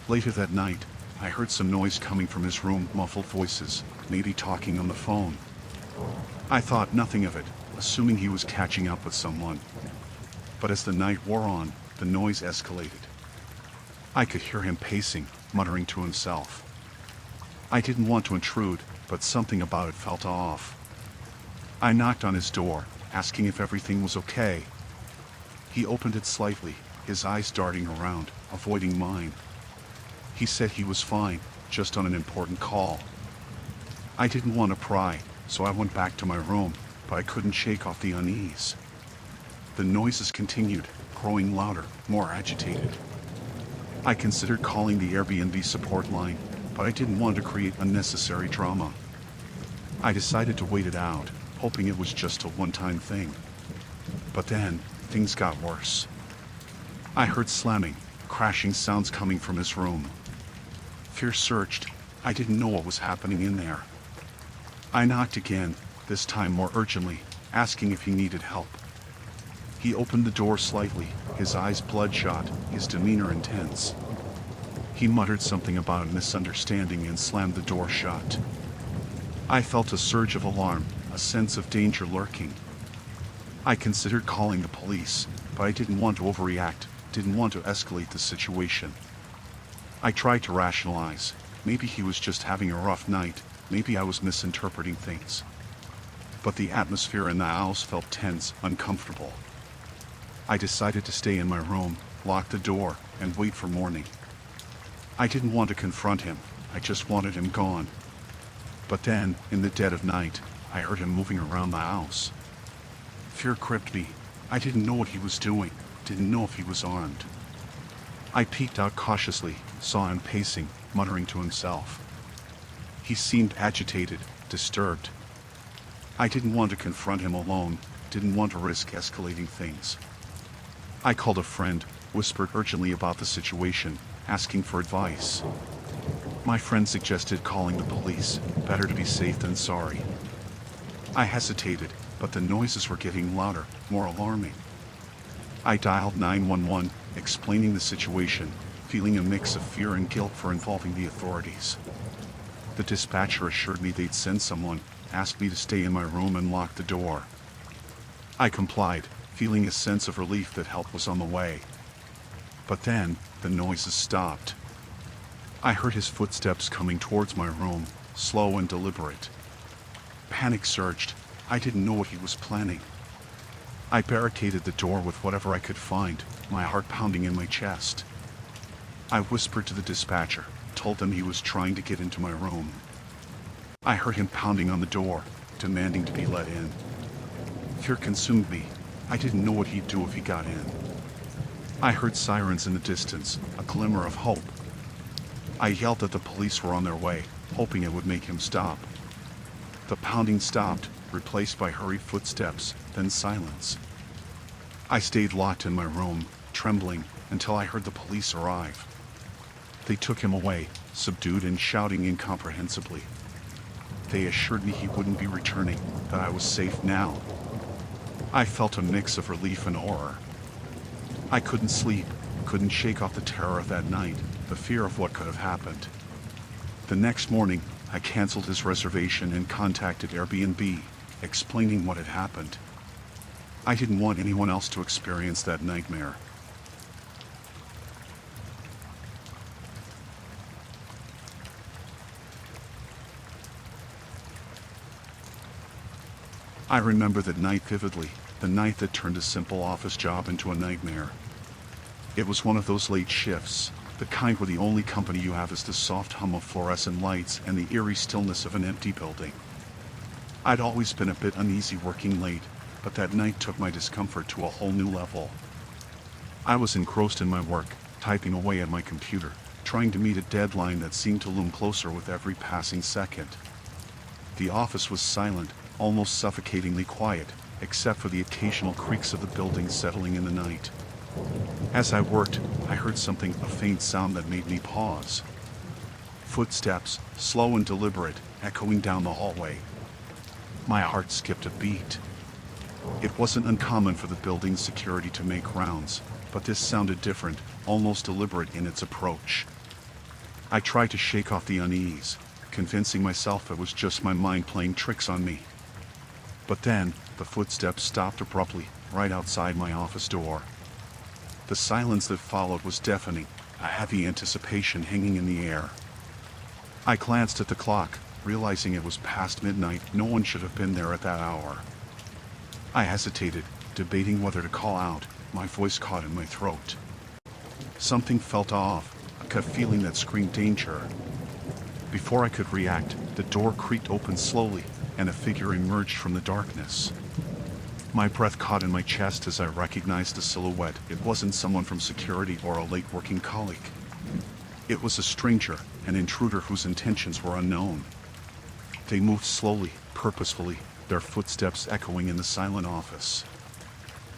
Later that night, I heard some noise coming from his room, muffled voices, maybe talking on the phone. I thought nothing of it, assuming he was catching up with someone. But as the night wore on, the noise escalated. I could hear him pacing, muttering to himself. I didn't want to intrude, but something about it felt off. I knocked on his door, asking if everything was okay. He opened it slightly, his eyes darting around, avoiding mine. He said he was fine, just on an important call. I didn't want to pry, so I went back to my room, but I couldn't shake off the unease. The noises continued, growing louder, more agitated. I considered calling the Airbnb support line, but I didn't want to create unnecessary drama. I decided to wait it out, hoping it was just a one-time thing. But then, things got worse. I heard slamming, crashing sounds coming from his room. Fear surged. I didn't know what was happening in there. I knocked again, this time more urgently, asking if he needed help. He opened the door slightly, his eyes bloodshot, his demeanor intense. He muttered something about a misunderstanding and slammed the door shut. I felt a surge of alarm, a sense of danger lurking. I considered calling the police, but I didn't want to overreact, didn't want to escalate the situation. I tried to rationalize. Maybe he was just having a rough night, maybe I was misinterpreting things. But the atmosphere in the house felt tense, uncomfortable. I decided to stay in my room, lock the door, and wait for morning. I didn't want to confront him, I just wanted him gone. But then, in the dead of night, I heard him moving around the house. Fear gripped me. I didn't know what he was doing, didn't know if he was armed. I peeked out cautiously, saw him pacing, muttering to himself. He seemed agitated, disturbed. I didn't want to confront him alone, didn't want to risk escalating things. I called a friend, whispered urgently about the situation, asking for advice. My friend suggested calling the police, better to be safe than sorry. I hesitated, but the noises were getting louder, more alarming. I dialed 911, explaining the situation, feeling a mix of fear and guilt for involving the authorities. The dispatcher assured me they'd send someone, asked me to stay in my room and lock the door. I complied, feeling a sense of relief that help was on the way. But then, the noises stopped. I heard his footsteps coming towards my room, slow and deliberate. Panic surged. I didn't know what he was planning. I barricaded the door with whatever I could find, my heart pounding in my chest. I whispered to the dispatcher, told them he was trying to get into my room. I heard him pounding on the door, demanding to be let in. Fear consumed me. I didn't know what he'd do if he got in. I heard sirens in the distance, a glimmer of hope. I yelled that the police were on their way, hoping it would make him stop. The pounding stopped, replaced by hurried footsteps, then silence. I stayed locked in my room, trembling, until I heard the police arrive. They took him away, subdued and shouting incomprehensibly. They assured me he wouldn't be returning, that I was safe now. I felt a mix of relief and horror. I couldn't sleep, couldn't shake off the terror of that night, the fear of what could have happened. The next morning, I canceled his reservation and contacted Airbnb, explaining what had happened. I didn't want anyone else to experience that nightmare. I remember that night vividly, the night that turned a simple office job into a nightmare. It was one of those late shifts, the kind where the only company you have is the soft hum of fluorescent lights and the eerie stillness of an empty building. I'd always been a bit uneasy working late, but that night took my discomfort to a whole new level. I was engrossed in my work, typing away at my computer, trying to meet a deadline that seemed to loom closer with every passing second. The office was silent, almost suffocatingly quiet, except for the occasional creaks of the building settling in the night. As I worked, I heard something, a faint sound that made me pause. Footsteps, slow and deliberate, echoing down the hallway. My heart skipped a beat. It wasn't uncommon for the building's security to make rounds, but this sounded different, almost deliberate in its approach. I tried to shake off the unease, convincing myself it was just my mind playing tricks on me. But then, the footsteps stopped abruptly, right outside my office door. The silence that followed was deafening, a heavy anticipation hanging in the air. I glanced at the clock, realizing it was past midnight. No one should have been there at that hour. I hesitated, debating whether to call out. My voice caught in my throat. Something felt off, a gut feeling that screamed danger. Before I could react, the door creaked open slowly, and a figure emerged from the darkness. My breath caught in my chest as I recognized the silhouette. It wasn't someone from security or a late working colleague. It was a stranger, an intruder whose intentions were unknown. They moved slowly, purposefully, their footsteps echoing in the silent office.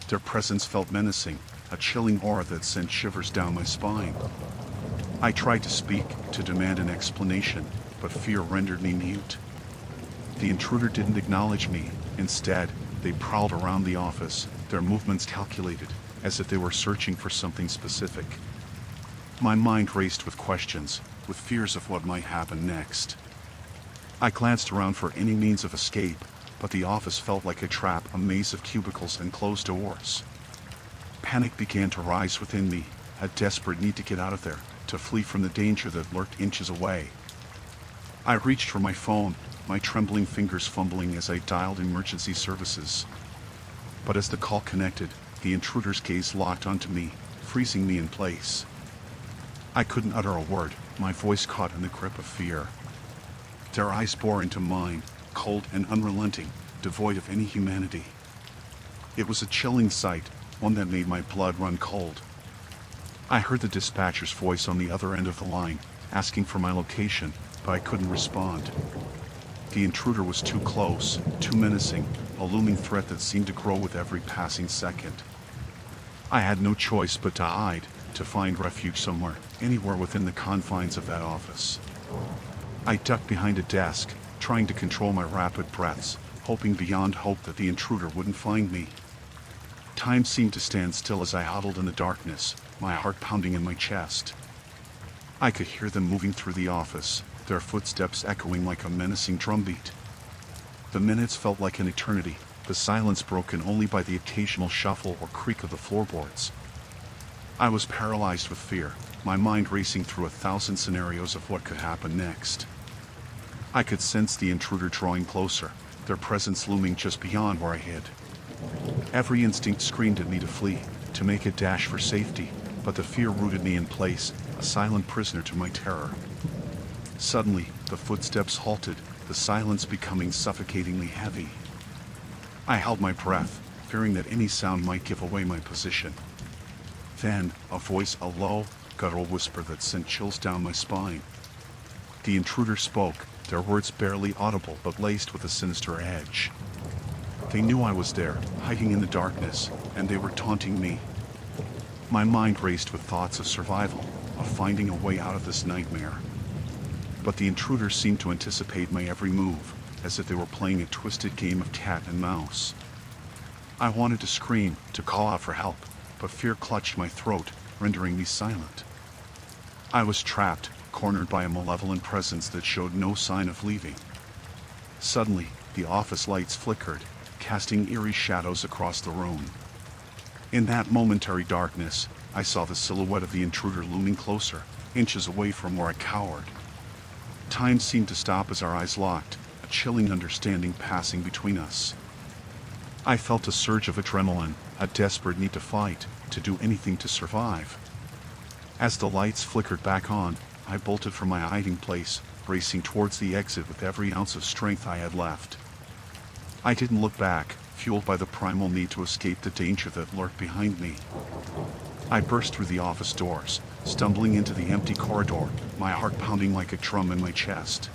Their presence felt menacing, a chilling aura that sent shivers down my spine. I tried to speak, to demand an explanation, but fear rendered me mute. The intruder didn't acknowledge me. Instead, they prowled around the office, their movements calculated, as if they were searching for something specific. My mind raced with questions, with fears of what might happen next. I glanced around for any means of escape, but the office felt like a trap, a maze of cubicles and closed doors. Panic began to rise within me, a desperate need to get out of there, to flee from the danger that lurked inches away. I reached for my phone, my trembling fingers fumbling as I dialed emergency services. But as the call connected, the intruder's gaze locked onto me, freezing me in place. I couldn't utter a word, my voice caught in the grip of fear. Their eyes bore into mine, cold and unrelenting, devoid of any humanity. It was a chilling sight, one that made my blood run cold. I heard the dispatcher's voice on the other end of the line, asking for my location, but I couldn't respond. The intruder was too close, too menacing, a looming threat that seemed to grow with every passing second. I had no choice but to hide, to find refuge somewhere, anywhere within the confines of that office. I ducked behind a desk, trying to control my rapid breaths, hoping beyond hope that the intruder wouldn't find me. Time seemed to stand still as I huddled in the darkness, my heart pounding in my chest. I could hear them moving through the office, their footsteps echoing like a menacing drumbeat. The minutes felt like an eternity, the silence broken only by the occasional shuffle or creak of the floorboards. I was paralyzed with fear, my mind racing through 1,000 scenarios of what could happen next. I could sense the intruder drawing closer, their presence looming just beyond where I hid. Every instinct screamed at me to flee, to make a dash for safety, but the fear rooted me in place, a silent prisoner to my terror. Suddenly, the footsteps halted, the silence becoming suffocatingly heavy. I held my breath, fearing that any sound might give away my position. Then, a voice, a low, guttural whisper that sent chills down my spine. The intruder spoke, their words barely audible but laced with a sinister edge. They knew I was there, hiding in the darkness, and they were taunting me. My mind raced with thoughts of survival, of finding a way out of this nightmare. But the intruders seemed to anticipate my every move, as if they were playing a twisted game of cat and mouse. I wanted to scream, to call out for help, but fear clutched my throat, rendering me silent. I was trapped, cornered by a malevolent presence that showed no sign of leaving. Suddenly, the office lights flickered, casting eerie shadows across the room. In that momentary darkness, I saw the silhouette of the intruder looming closer, inches away from where I cowered. Time seemed to stop as our eyes locked, a chilling understanding passing between us. I felt a surge of adrenaline, a desperate need to fight, to do anything to survive. As the lights flickered back on, I bolted from my hiding place, racing towards the exit with every ounce of strength I had left. I didn't look back, fueled by the primal need to escape the danger that lurked behind me. I burst through the office doors, stumbling into the empty corridor, my heart pounding like a drum in my chest.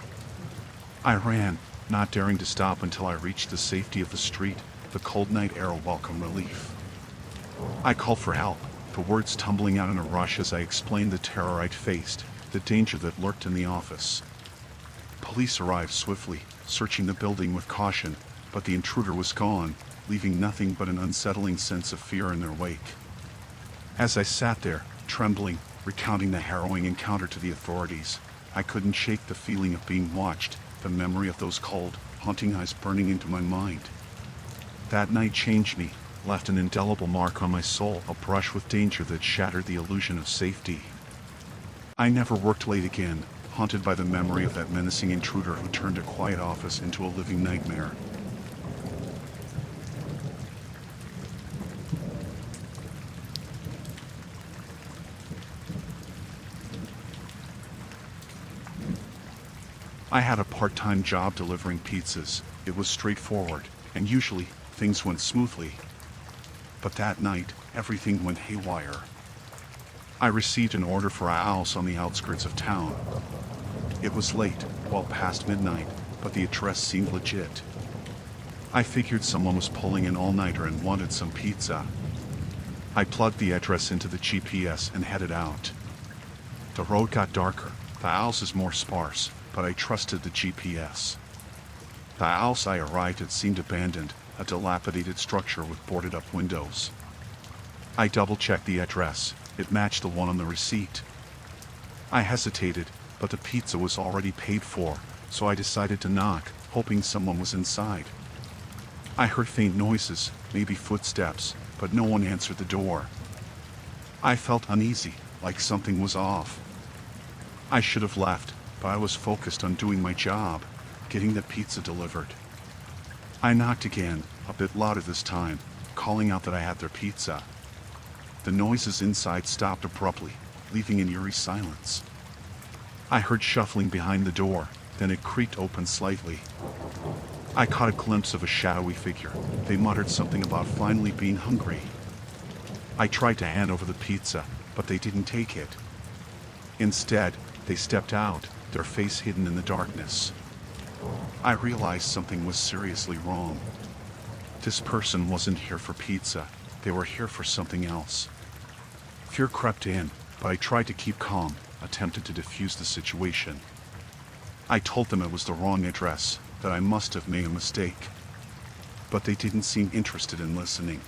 I ran, not daring to stop until I reached the safety of the street, the cold night air a welcome relief. I called for help, the words tumbling out in a rush as I explained the terror I'd faced, the danger that lurked in the office. Police arrived swiftly, searching the building with caution, but the intruder was gone, leaving nothing but an unsettling sense of fear in their wake. As I sat there, trembling, recounting the harrowing encounter to the authorities, I couldn't shake the feeling of being watched, the memory of those cold, haunting eyes burning into my mind. That night changed me, left an indelible mark on my soul, a brush with danger that shattered the illusion of safety. I never worked late again, haunted by the memory of that menacing intruder who turned a quiet office into a living nightmare. I had a part-time job delivering pizzas. It was straightforward, and usually, things went smoothly. But that night, everything went haywire. I received an order for a house on the outskirts of town. It was late, well past midnight, but the address seemed legit. I figured someone was pulling an all-nighter and wanted some pizza. I plugged the address into the GPS and headed out. The road got darker, the houses more sparse, but I trusted the GPS. The house I arrived at seemed abandoned, a dilapidated structure with boarded-up windows. I double-checked the address. It matched the one on the receipt. I hesitated, but the pizza was already paid for, so I decided to knock, hoping someone was inside. I heard faint noises, maybe footsteps, but no one answered the door. I felt uneasy, like something was off. I should have left, but I was focused on doing my job, getting the pizza delivered. I knocked again, a bit louder this time, calling out that I had their pizza. The noises inside stopped abruptly, leaving an eerie silence. I heard shuffling behind the door, then it creaked open slightly. I caught a glimpse of a shadowy figure. They muttered something about finally being hungry. I tried to hand over the pizza, but they didn't take it. Instead, they stepped out, their face hidden in the darkness. I realized something was seriously wrong. This person wasn't here for pizza. They were here for something else. Fear crept in, but I tried to keep calm, attempted to defuse the situation. I told them it was the wrong address, that I must have made a mistake. But they didn't seem interested in listening.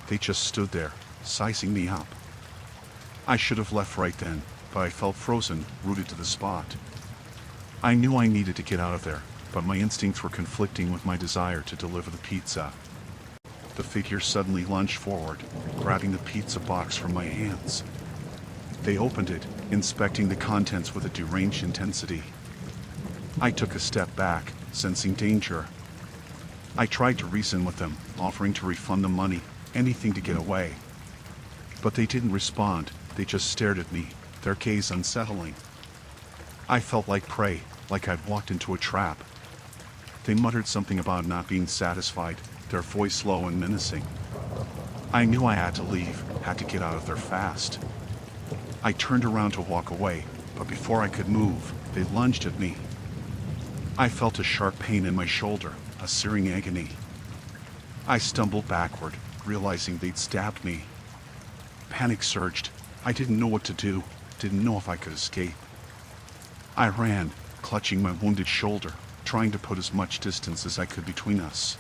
They just stood there, sizing me up. I should have left right then, but I felt frozen, rooted to the spot. I knew I needed to get out of there, but my instincts were conflicting with my desire to deliver the pizza. The figure suddenly lunged forward, grabbing the pizza box from my hands. They opened it, inspecting the contents with a deranged intensity. I took a step back, sensing danger. I tried to reason with them, offering to refund the money, anything to get away. But they didn't respond, they just stared at me, their gaze unsettling. I felt like prey, like I'd walked into a trap. They muttered something about not being satisfied, their voice low and menacing. I knew I had to leave, had to get out of there fast. I turned around to walk away, but before I could move, they lunged at me. I felt a sharp pain in my shoulder, a searing agony. I stumbled backward, realizing they'd stabbed me. Panic surged. I didn't know what to do, didn't know if I could escape. I ran, clutching my wounded shoulder, trying to put as much distance as I could between us.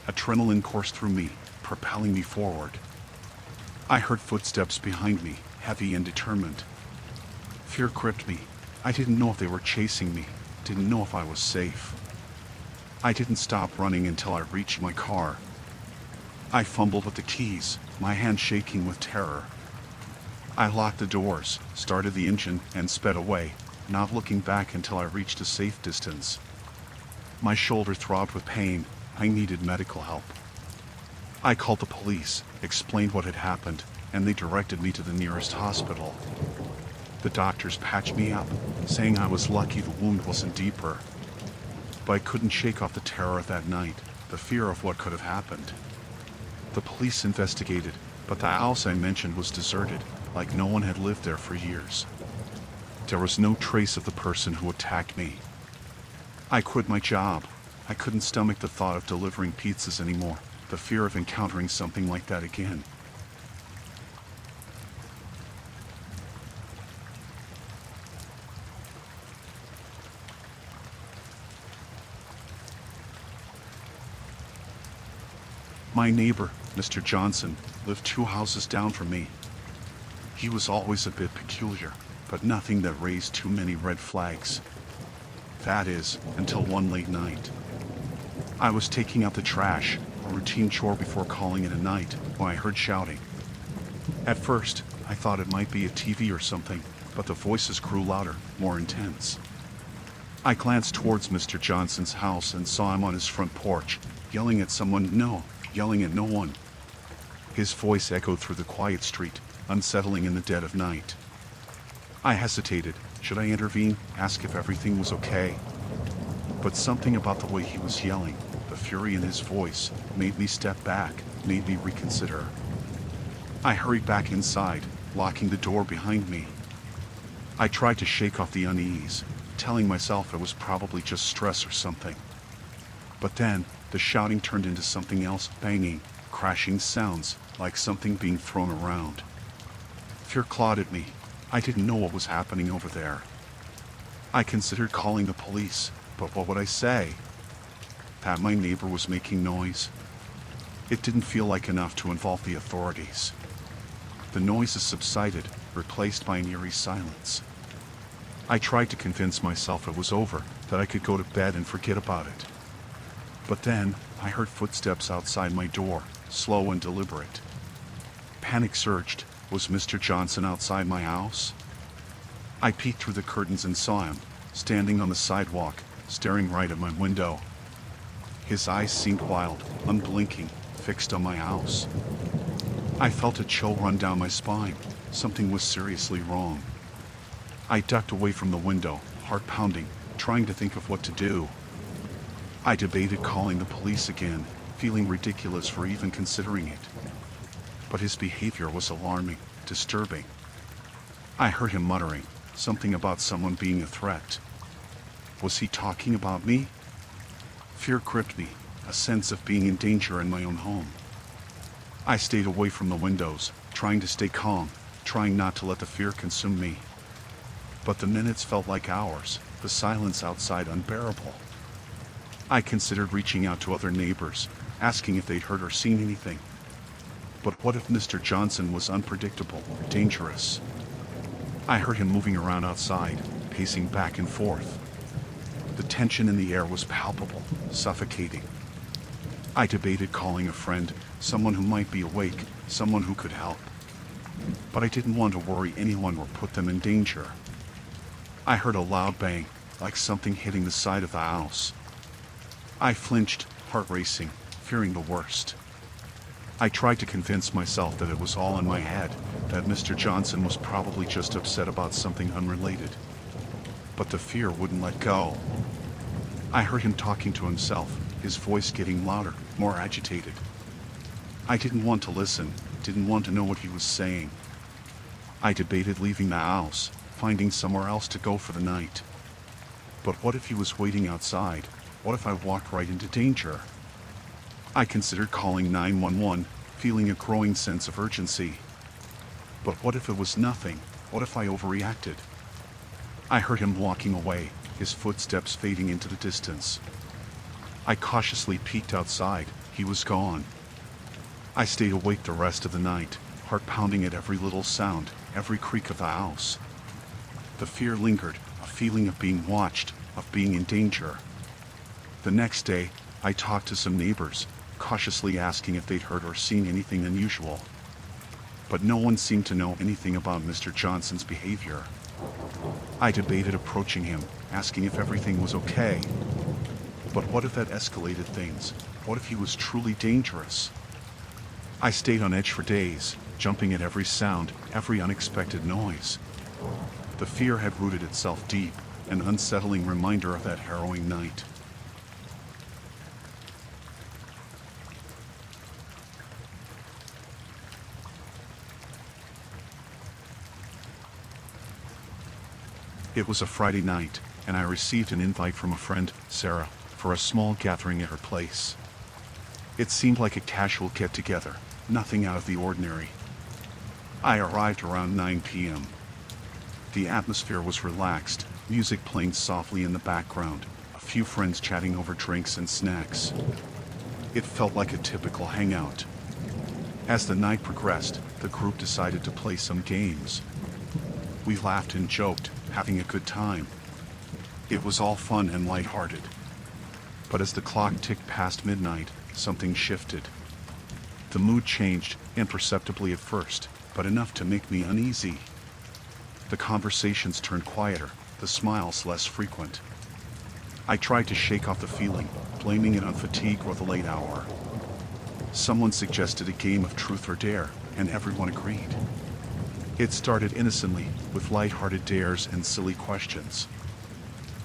Adrenaline coursed through me, propelling me forward. I heard footsteps behind me, heavy and determined. Fear gripped me. I didn't know if they were chasing me, didn't know if I was safe. I didn't stop running until I reached my car. I fumbled with the keys, my hand shaking with terror. I locked the doors, started the engine, and sped away, not looking back until I reached a safe distance. My shoulder throbbed with pain. I needed medical help. I called the police, explained what had happened, and they directed me to the nearest hospital. The doctors patched me up, saying I was lucky the wound wasn't deeper. But I couldn't shake off the terror of that night, the fear of what could have happened. The police investigated, but the house I mentioned was deserted, like no one had lived there for years. There was no trace of the person who attacked me. I quit my job. I couldn't stomach the thought of delivering pizzas anymore, the fear of encountering something like that again. My neighbor, Mr. Johnson, lived 2 houses down from me. He was always a bit peculiar, but nothing that raised too many red flags. That is, until one late night. I was taking out the trash, a routine chore before calling it a night, when I heard shouting. At first, I thought it might be a TV or something, but the voices grew louder, more intense. I glanced towards Mr. Johnson's house and saw him on his front porch, yelling at someone, yelling at no one. His voice echoed through the quiet street, unsettling in the dead of night. I hesitated. Should I intervene, ask if everything was okay? But something about the way he was yelling, the fury in his voice, made me step back, made me reconsider. I hurried back inside, locking the door behind me. I tried to shake off the unease, telling myself it was probably just stress or something. But then, the shouting turned into something else, banging, crashing sounds, like something being thrown around. Fear clawed at me. I didn't know what was happening over there. I considered calling the police, but what would I say? That my neighbor was making noise? It didn't feel like enough to involve the authorities. The noises subsided, replaced by an eerie silence. I tried to convince myself it was over, that I could go to bed and forget about it. But then, I heard footsteps outside my door, slow and deliberate. Panic surged. Was Mr. Johnson outside my house? I peeked through the curtains and saw him, standing on the sidewalk, staring right at my window. His eyes seemed wild, unblinking, fixed on my house. I felt a chill run down my spine. Something was seriously wrong. I ducked away from the window, heart pounding, trying to think of what to do. I debated calling the police again, feeling ridiculous for even considering it. But his behavior was alarming, disturbing. I heard him muttering, something about someone being a threat. Was he talking about me? Fear gripped me, a sense of being in danger in my own home. I stayed away from the windows, trying to stay calm, trying not to let the fear consume me. But the minutes felt like hours, the silence outside unbearable. I considered reaching out to other neighbors, asking if they'd heard or seen anything. But what if Mr. Johnson was unpredictable, dangerous? I heard him moving around outside, pacing back and forth. The tension in the air was palpable, suffocating. I debated calling a friend, someone who might be awake, someone who could help. But I didn't want to worry anyone or put them in danger. I heard a loud bang, like something hitting the side of the house. I flinched, heart racing, fearing the worst. I tried to convince myself that it was all in my head, that Mr. Johnson was probably just upset about something unrelated. But the fear wouldn't let go. I heard him talking to himself, his voice getting louder, more agitated. I didn't want to listen, didn't want to know what he was saying. I debated leaving the house, finding somewhere else to go for the night. But what if he was waiting outside? What if I walked right into danger? I considered calling 911, feeling a growing sense of urgency. But what if it was nothing? What if I overreacted? I heard him walking away, his footsteps fading into the distance. I cautiously peeked outside. He was gone. I stayed awake the rest of the night, heart pounding at every little sound, every creak of the house. The fear lingered, a feeling of being watched, of being in danger. The next day, I talked to some neighbors, cautiously asking if they'd heard or seen anything unusual. But no one seemed to know anything about Mr. Johnson's behavior. I debated approaching him, asking if everything was okay. But what if that escalated things? What if he was truly dangerous? I stayed on edge for days, jumping at every sound, every unexpected noise. The fear had rooted itself deep, an unsettling reminder of that harrowing night. It was a Friday night, and I received an invite from a friend, Sarah, for a small gathering at her place. It seemed like a casual get-together, nothing out of the ordinary. I arrived around 9 p.m. The atmosphere was relaxed, music playing softly in the background, a few friends chatting over drinks and snacks. It felt like a typical hangout. As the night progressed, the group decided to play some games. We laughed and joked, having a good time. It was all fun and lighthearted. But as the clock ticked past midnight, something shifted. The mood changed, imperceptibly at first, but enough to make me uneasy. The conversations turned quieter, the smiles less frequent. I tried to shake off the feeling, blaming it on fatigue or the late hour. Someone suggested a game of truth or dare, and everyone agreed. It started innocently, with light-hearted dares and silly questions.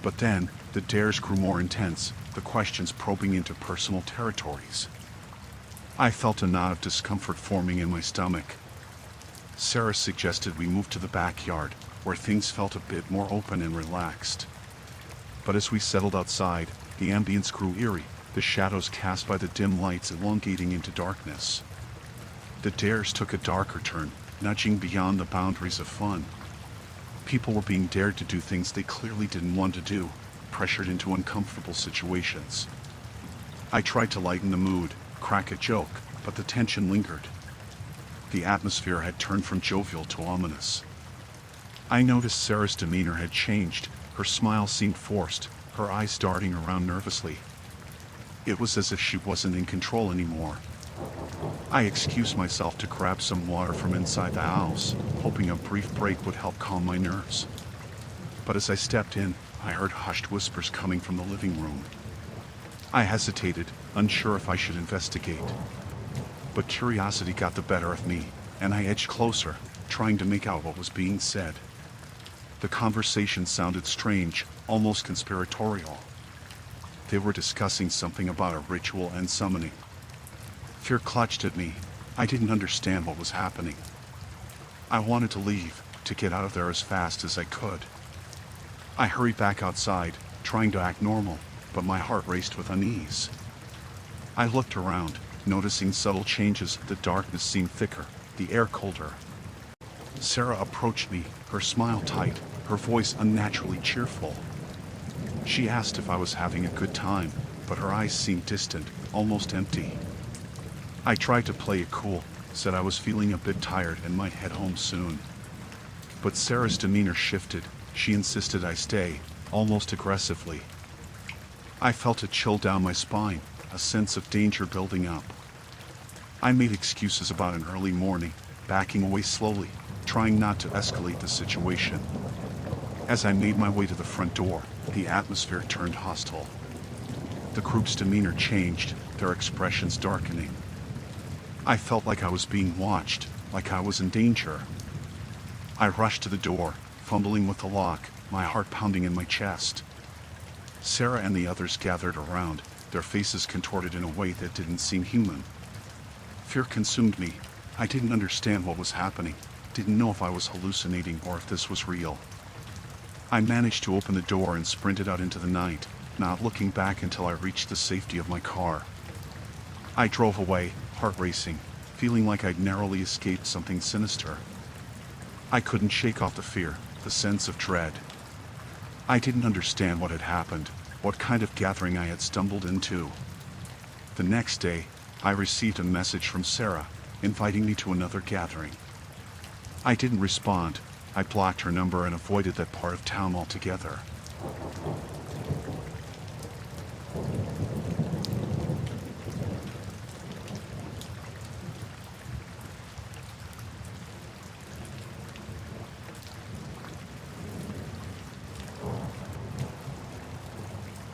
But then, the dares grew more intense, the questions probing into personal territories. I felt a knot of discomfort forming in my stomach. Sarah suggested we move to the backyard, where things felt a bit more open and relaxed. But as we settled outside, the ambience grew eerie, the shadows cast by the dim lights elongating into darkness. The dares took a darker turn, nudging beyond the boundaries of fun. People were being dared to do things they clearly didn't want to do, pressured into uncomfortable situations. I tried to lighten the mood, crack a joke, but the tension lingered. The atmosphere had turned from jovial to ominous. I noticed Sarah's demeanor had changed. Her smile seemed forced, her eyes darting around nervously. It was as if she wasn't in control anymore. I excused myself to grab some water from inside the house, hoping a brief break would help calm my nerves. But as I stepped in, I heard hushed whispers coming from the living room. I hesitated, unsure if I should investigate. But curiosity got the better of me, and I edged closer, trying to make out what was being said. The conversation sounded strange, almost conspiratorial. They were discussing something about a ritual and summoning. Fear clutched at me. I didn't understand what was happening. I wanted to leave, to get out of there as fast as I could. I hurried back outside, trying to act normal, but my heart raced with unease. I looked around, noticing subtle changes. The darkness seemed thicker, the air colder. Sarah approached me, her smile tight, her voice unnaturally cheerful. She asked if I was having a good time, but her eyes seemed distant, almost empty. I tried to play it cool, said I was feeling a bit tired and might head home soon. But Sarah's demeanor shifted. She insisted I stay, almost aggressively. I felt a chill down my spine, a sense of danger building up. I made excuses about an early morning, backing away slowly, trying not to escalate the situation. As I made my way to the front door, the atmosphere turned hostile. The group's demeanor changed, their expressions darkening. I felt like I was being watched, like I was in danger. I rushed to the door, fumbling with the lock, my heart pounding in my chest. Sarah and the others gathered around, their faces contorted in a way that didn't seem human. Fear consumed me. I didn't understand what was happening, didn't know if I was hallucinating or if this was real. I managed to open the door and sprinted out into the night, not looking back until I reached the safety of my car. I drove away, heart racing, feeling like I'd narrowly escaped something sinister. I couldn't shake off the fear, the sense of dread. I didn't understand what had happened, what kind of gathering I had stumbled into. The next day, I received a message from Sarah, inviting me to another gathering. I didn't respond. I blocked her number and avoided that part of town altogether.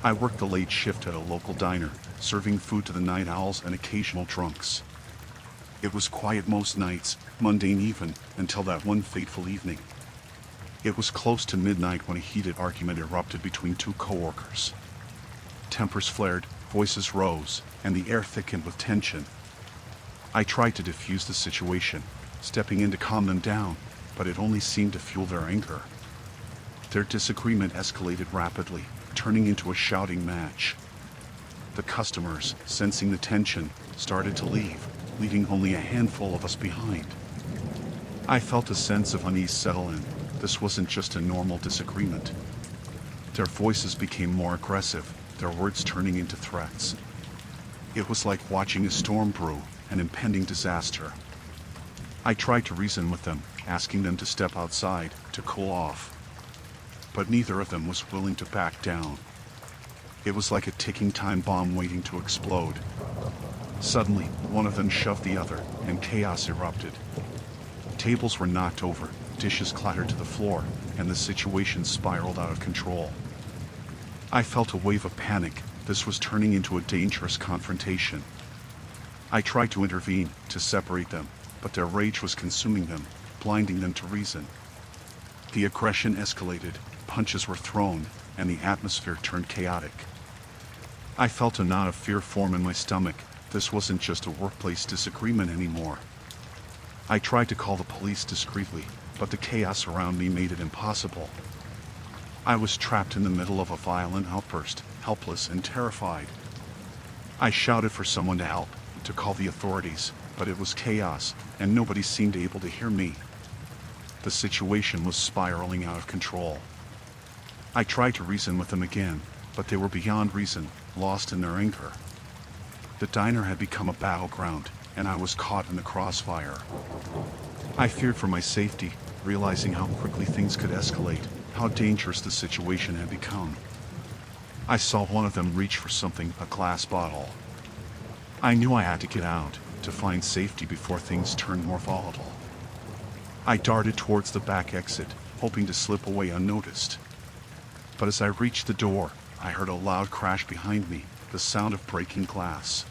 I worked the late shift at a local diner, serving food to the night owls and occasional drunks. It was quiet most nights, mundane even, until that one fateful evening. It was close to midnight when a heated argument erupted between two coworkers. Tempers flared, voices rose, and the air thickened with tension. I tried to defuse the situation, stepping in to calm them down, but it only seemed to fuel their anger. Their disagreement escalated rapidly, turning into a shouting match. The customers, sensing the tension, started to leave, leaving only a handful of us behind. I felt a sense of unease settle in. This wasn't just a normal disagreement. Their voices became more aggressive, their words turning into threats. It was like watching a storm brew, an impending disaster. I tried to reason with them, asking them to step outside, to cool off. But neither of them was willing to back down. It was like a ticking time bomb waiting to explode. Suddenly, one of them shoved the other, and chaos erupted. Tables were knocked over, dishes clattered to the floor, and the situation spiraled out of control. I felt a wave of panic. This was turning into a dangerous confrontation. I tried to intervene, to separate them, but their rage was consuming them, blinding them to reason. The aggression escalated, punches were thrown, and the atmosphere turned chaotic. I felt a knot of fear form in my stomach. This wasn't just a workplace disagreement anymore. I tried to call the police discreetly, but the chaos around me made it impossible. I was trapped in the middle of a violent outburst, helpless and terrified. I shouted for someone to help, to call the authorities, but it was chaos, and nobody seemed able to hear me. The situation was spiraling out of control. I tried to reason with them again, but they were beyond reason, lost in their anger. The diner had become a battleground, and I was caught in the crossfire. I feared for my safety, realizing how quickly things could escalate, how dangerous the situation had become. I saw one of them reach for something, a glass bottle. I knew I had to get out, to find safety before things turned more volatile. I darted towards the back exit, hoping to slip away unnoticed. But as I reached the door, I heard a loud crash behind me, the sound of breaking glass.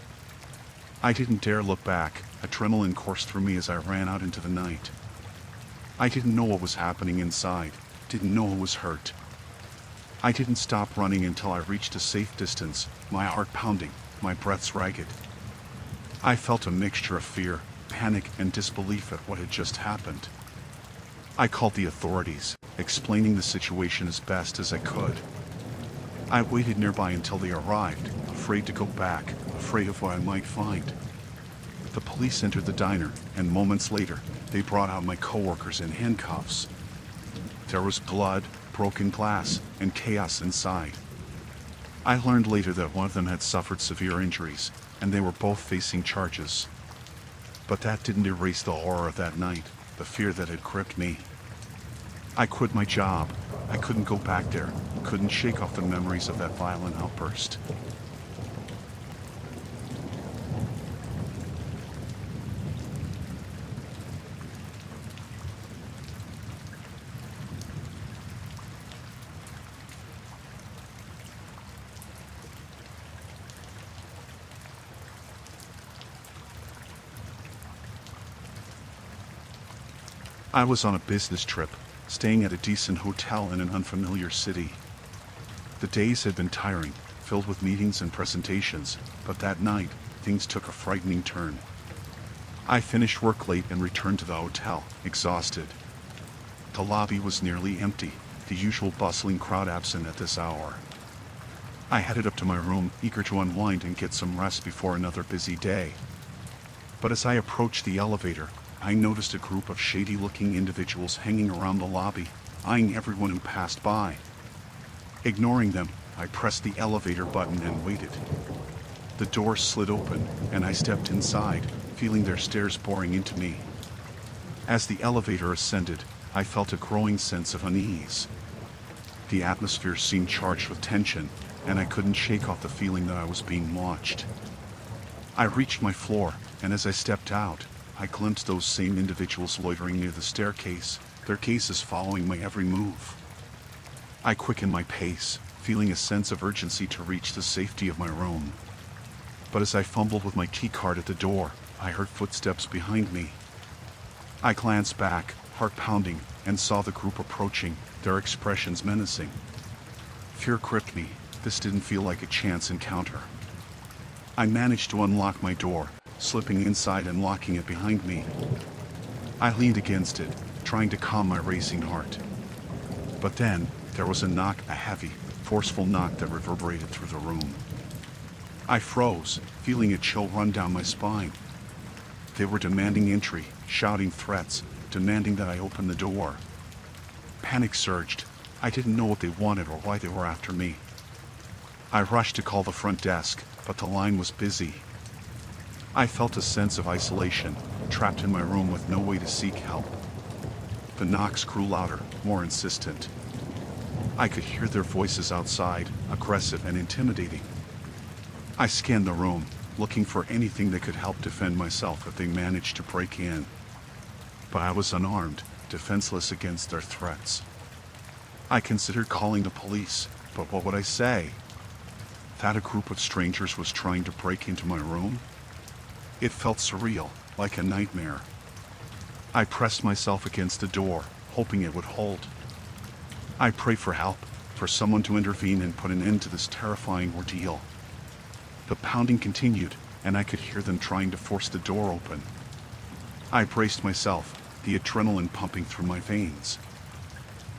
I didn't dare look back, adrenaline coursed through me as I ran out into the night. I didn't know what was happening inside, didn't know who was hurt. I didn't stop running until I reached a safe distance, my heart pounding, my breaths ragged. I felt a mixture of fear, panic, and disbelief at what had just happened. I called the authorities, explaining the situation as best as I could. I waited nearby until they arrived, afraid to go back, afraid of what I might find. The police entered the diner, and moments later, they brought out my coworkers in handcuffs. There was blood, broken glass, and chaos inside. I learned later that one of them had suffered severe injuries, and they were both facing charges. But that didn't erase the horror of that night, the fear that had gripped me. I quit my job. I couldn't go back there, couldn't shake off the memories of that violent outburst. I was on a business trip, staying at a decent hotel in an unfamiliar city. The days had been tiring, filled with meetings and presentations, but that night, things took a frightening turn. I finished work late and returned to the hotel, exhausted. The lobby was nearly empty, the usual bustling crowd absent at this hour. I headed up to my room, eager to unwind and get some rest before another busy day. But as I approached the elevator, I noticed a group of shady-looking individuals hanging around the lobby, eyeing everyone who passed by. Ignoring them, I pressed the elevator button and waited. The door slid open, and I stepped inside, feeling their stares boring into me. As the elevator ascended, I felt a growing sense of unease. The atmosphere seemed charged with tension, and I couldn't shake off the feeling that I was being watched. I reached my floor, and as I stepped out, I glimpsed those same individuals loitering near the staircase, their gazes following my every move. I quickened my pace, feeling a sense of urgency to reach the safety of my room. But as I fumbled with my keycard at the door, I heard footsteps behind me. I glanced back, heart pounding, and saw the group approaching, their expressions menacing. Fear gripped me. This didn't feel like a chance encounter. I managed to unlock my door, slipping inside and locking it behind me. I leaned against it, trying to calm my racing heart. But then, there was a knock, a heavy, forceful knock that reverberated through the room. I froze, feeling a chill run down my spine. They were demanding entry, shouting threats, demanding that I open the door. Panic surged. I didn't know what they wanted or why they were after me. I rushed to call the front desk, but the line was busy. I felt a sense of isolation, trapped in my room with no way to seek help. The knocks grew louder, more insistent. I could hear their voices outside, aggressive and intimidating. I scanned the room, looking for anything that could help defend myself if they managed to break in. But I was unarmed, defenseless against their threats. I considered calling the police, but what would I say? That a group of strangers was trying to break into my room? It felt surreal, like a nightmare. I pressed myself against the door, hoping it would hold. I prayed for help, for someone to intervene and put an end to this terrifying ordeal. The pounding continued, and I could hear them trying to force the door open. I braced myself, the adrenaline pumping through my veins.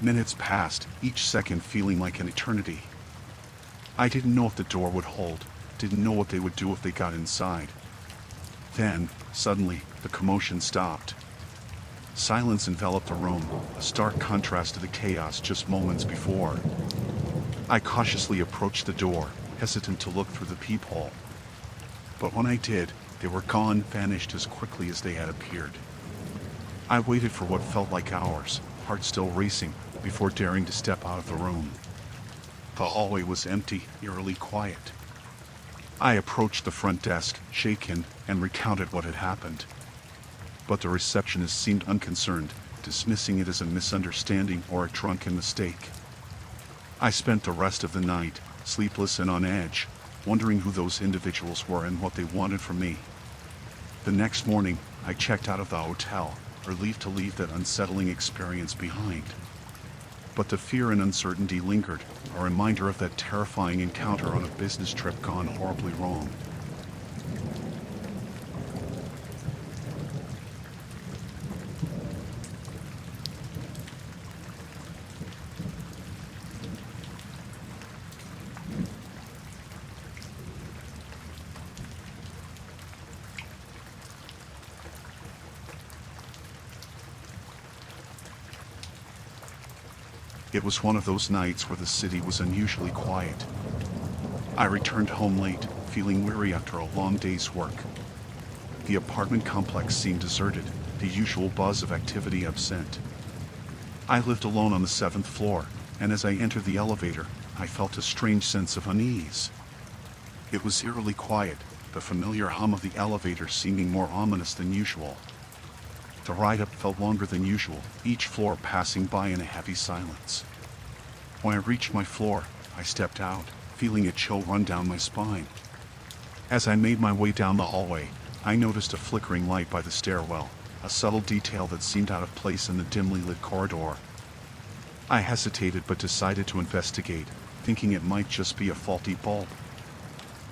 Minutes passed, each second feeling like an eternity. I didn't know if the door would hold, didn't know what they would do if they got inside. Then, suddenly, the commotion stopped. Silence enveloped the room, a stark contrast to the chaos just moments before. I cautiously approached the door, hesitant to look through the peephole. But when I did, they were gone, vanished as quickly as they had appeared. I waited for what felt like hours, heart still racing, before daring to step out of the room. The hallway was empty, eerily quiet. I approached the front desk, shaken, and recounted what had happened. But the receptionist seemed unconcerned, dismissing it as a misunderstanding or a drunken mistake. I spent the rest of the night, sleepless and on edge, wondering who those individuals were and what they wanted from me. The next morning, I checked out of the hotel, relieved to leave that unsettling experience behind. But the fear and uncertainty lingered, a reminder of that terrifying encounter on a business trip gone horribly wrong. It was one of those nights where the city was unusually quiet. I returned home late, feeling weary after a long day's work. The apartment complex seemed deserted, the usual buzz of activity absent. I lived alone on the 7th floor, and as I entered the elevator, I felt a strange sense of unease. It was eerily quiet, the familiar hum of the elevator seeming more ominous than usual. The ride up felt longer than usual, each floor passing by in a heavy silence. When I reached my floor, I stepped out, feeling a chill run down my spine. As I made my way down the hallway, I noticed a flickering light by the stairwell, a subtle detail that seemed out of place in the dimly lit corridor. I hesitated but decided to investigate, thinking it might just be a faulty bulb.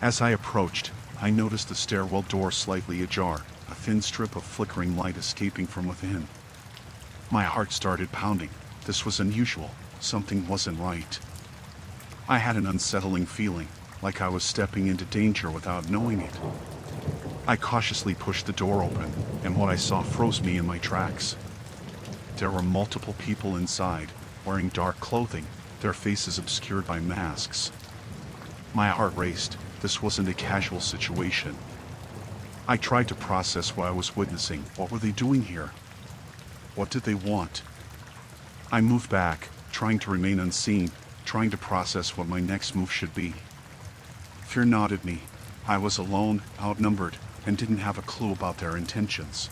As I approached, I noticed the stairwell door slightly ajar, a thin strip of flickering light escaping from within. My heart started pounding. This was unusual. Something wasn't right. I had an unsettling feeling, like I was stepping into danger without knowing it. I cautiously pushed the door open, and what I saw froze me in my tracks. There were multiple people inside, wearing dark clothing, their faces obscured by masks. My heart raced. This wasn't a casual situation. I tried to process what I was witnessing. What were they doing here? What did they want? I moved back, trying to remain unseen, trying to process what my next move should be. Fear gnawed me. I was alone, outnumbered, and didn't have a clue about their intentions.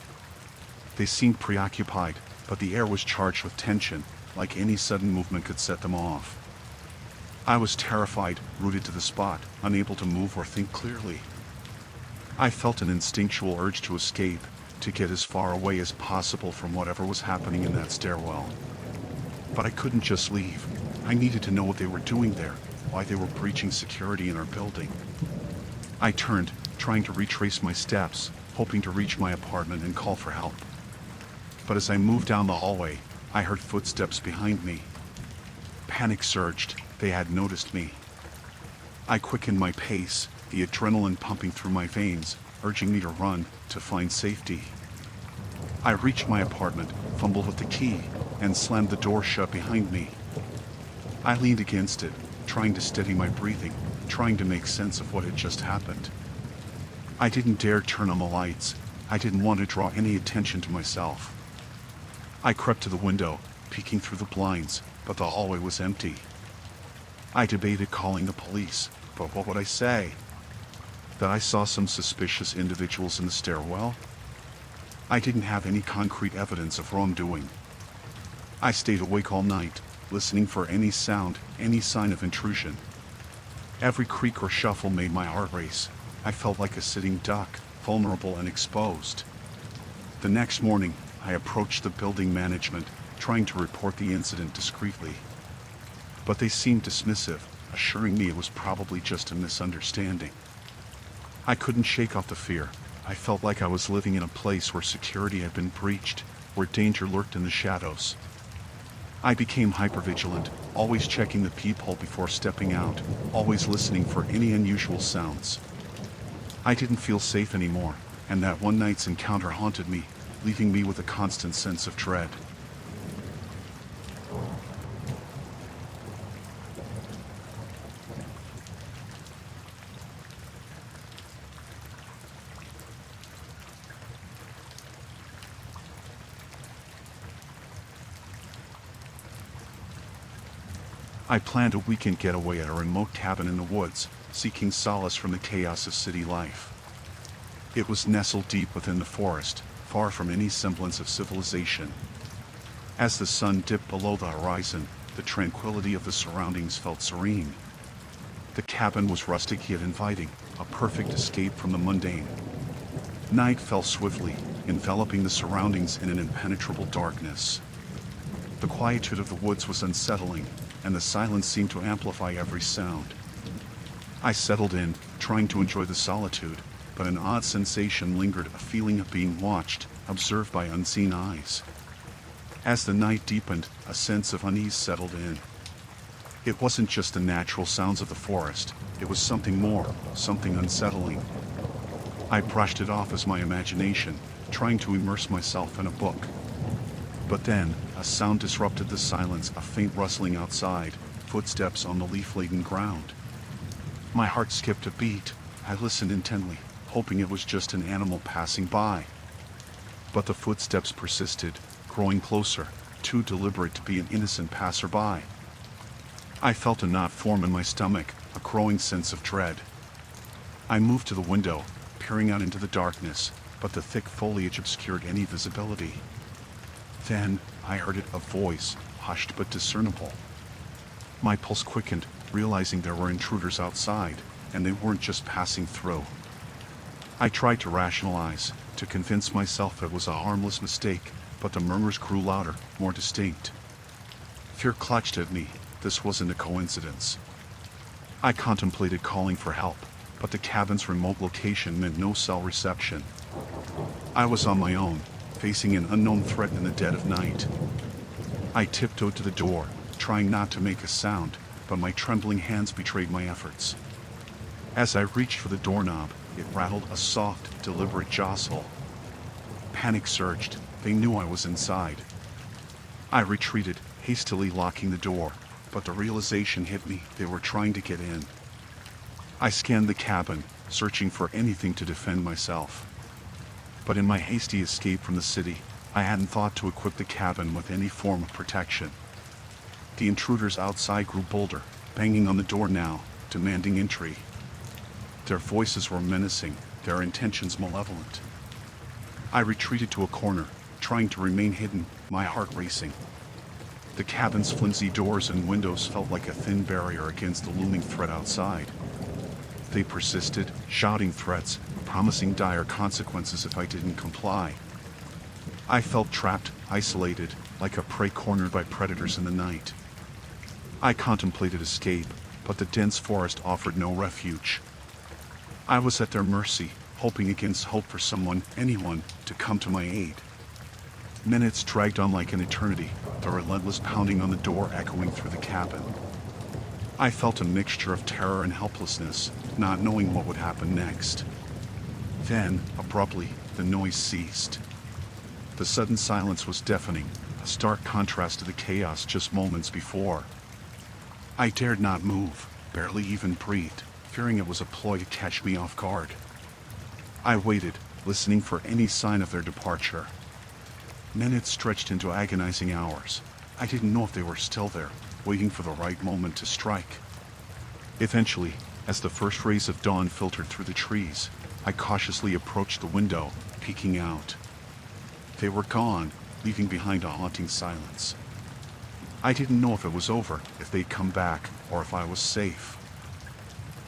They seemed preoccupied, but the air was charged with tension, like any sudden movement could set them off. I was terrified, rooted to the spot, unable to move or think clearly. I felt an instinctual urge to escape, to get as far away as possible from whatever was happening in that stairwell. But I couldn't just leave. I needed to know what they were doing there, why they were breaching security in our building. I turned, trying to retrace my steps, hoping to reach my apartment and call for help. But as I moved down the hallway, I heard footsteps behind me. Panic surged. They had noticed me. I quickened my pace, the adrenaline pumping through my veins, urging me to run, to find safety. I reached my apartment, fumbled with the key, and slammed the door shut behind me. I leaned against it, trying to steady my breathing, trying to make sense of what had just happened. I didn't dare turn on the lights. I didn't want to draw any attention to myself. I crept to the window, peeking through the blinds, but the hallway was empty. I debated calling the police, but what would I say? That I saw some suspicious individuals in the stairwell? I didn't have any concrete evidence of wrongdoing. I stayed awake all night, listening for any sound, any sign of intrusion. Every creak or shuffle made my heart race. I felt like a sitting duck, vulnerable and exposed. The next morning, I approached the building management, trying to report the incident discreetly. But they seemed dismissive, assuring me it was probably just a misunderstanding. I couldn't shake off the fear. I felt like I was living in a place where security had been breached, where danger lurked in the shadows. I became hypervigilant, always checking the peephole before stepping out, always listening for any unusual sounds. I didn't feel safe anymore, and that one night's encounter haunted me, leaving me with a constant sense of dread. I planned a weekend getaway at a remote cabin in the woods, seeking solace from the chaos of city life. It was nestled deep within the forest, far from any semblance of civilization. As the sun dipped below the horizon, the tranquility of the surroundings felt serene. The cabin was rustic yet inviting, a perfect escape from the mundane. Night fell swiftly, enveloping the surroundings in an impenetrable darkness. The quietude of the woods was unsettling, and the silence seemed to amplify every sound. I settled in, trying to enjoy the solitude, but an odd sensation lingered, a feeling of being watched, observed by unseen eyes. As the night deepened, a sense of unease settled in. It wasn't just the natural sounds of the forest, it was something more, something unsettling. I brushed it off as my imagination, trying to immerse myself in a book. But then, a sound disrupted the silence, a faint rustling outside, footsteps on the leaf-laden ground. My heart skipped a beat. I listened intently, hoping it was just an animal passing by. But the footsteps persisted, growing closer, too deliberate to be an innocent passerby. I felt a knot form in my stomach, a growing sense of dread. I moved to the window, peering out into the darkness, but the thick foliage obscured any visibility. Then, I heard a voice, hushed but discernible. My pulse quickened, realizing there were intruders outside, and they weren't just passing through. I tried to rationalize, to convince myself it was a harmless mistake, but the murmurs grew louder, more distinct. Fear clutched at me. This wasn't a coincidence. I contemplated calling for help, but the cabin's remote location meant no cell reception. I was on my own, facing an unknown threat in the dead of night. I tiptoed to the door, trying not to make a sound, but my trembling hands betrayed my efforts. As I reached for the doorknob, it rattled, a soft, deliberate jostle. Panic surged. They knew I was inside. I retreated, hastily locking the door, but the realization hit me they were trying to get in. I scanned the cabin, searching for anything to defend myself. But in my hasty escape from the city, I hadn't thought to equip the cabin with any form of protection. The intruders outside grew bolder, banging on the door now, demanding entry. Their voices were menacing, their intentions malevolent. I retreated to a corner, trying to remain hidden, my heart racing. The cabin's flimsy doors and windows felt like a thin barrier against the looming threat outside. They persisted, shouting threats, promising dire consequences if I didn't comply. I felt trapped, isolated, like a prey cornered by predators in the night. I contemplated escape, but the dense forest offered no refuge. I was at their mercy, hoping against hope for someone, anyone, to come to my aid. Minutes dragged on like an eternity, the relentless pounding on the door echoing through the cabin. I felt a mixture of terror and helplessness, not knowing what would happen next. Then, abruptly, the noise ceased. The sudden silence was deafening, a stark contrast to the chaos just moments before. I dared not move, barely even breathed, fearing it was a ploy to catch me off guard. I waited, listening for any sign of their departure. Minutes stretched into agonizing hours. I didn't know if they were still there, waiting for the right moment to strike. Eventually, as the first rays of dawn filtered through the trees, I cautiously approached the window, peeking out. They were gone, leaving behind a haunting silence. I didn't know if it was over, if they'd come back, or if I was safe.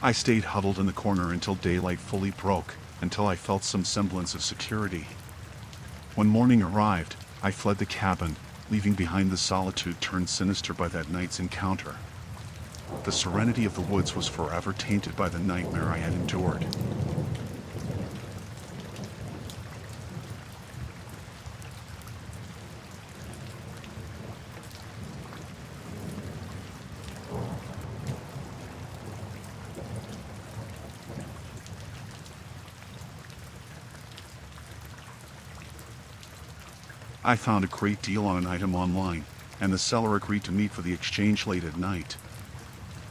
I stayed huddled in the corner until daylight fully broke, until I felt some semblance of security. When morning arrived, I fled the cabin, leaving behind the solitude turned sinister by that night's encounter. The serenity of the woods was forever tainted by the nightmare I had endured. I found a great deal on an item online, and the seller agreed to meet for the exchange late at night.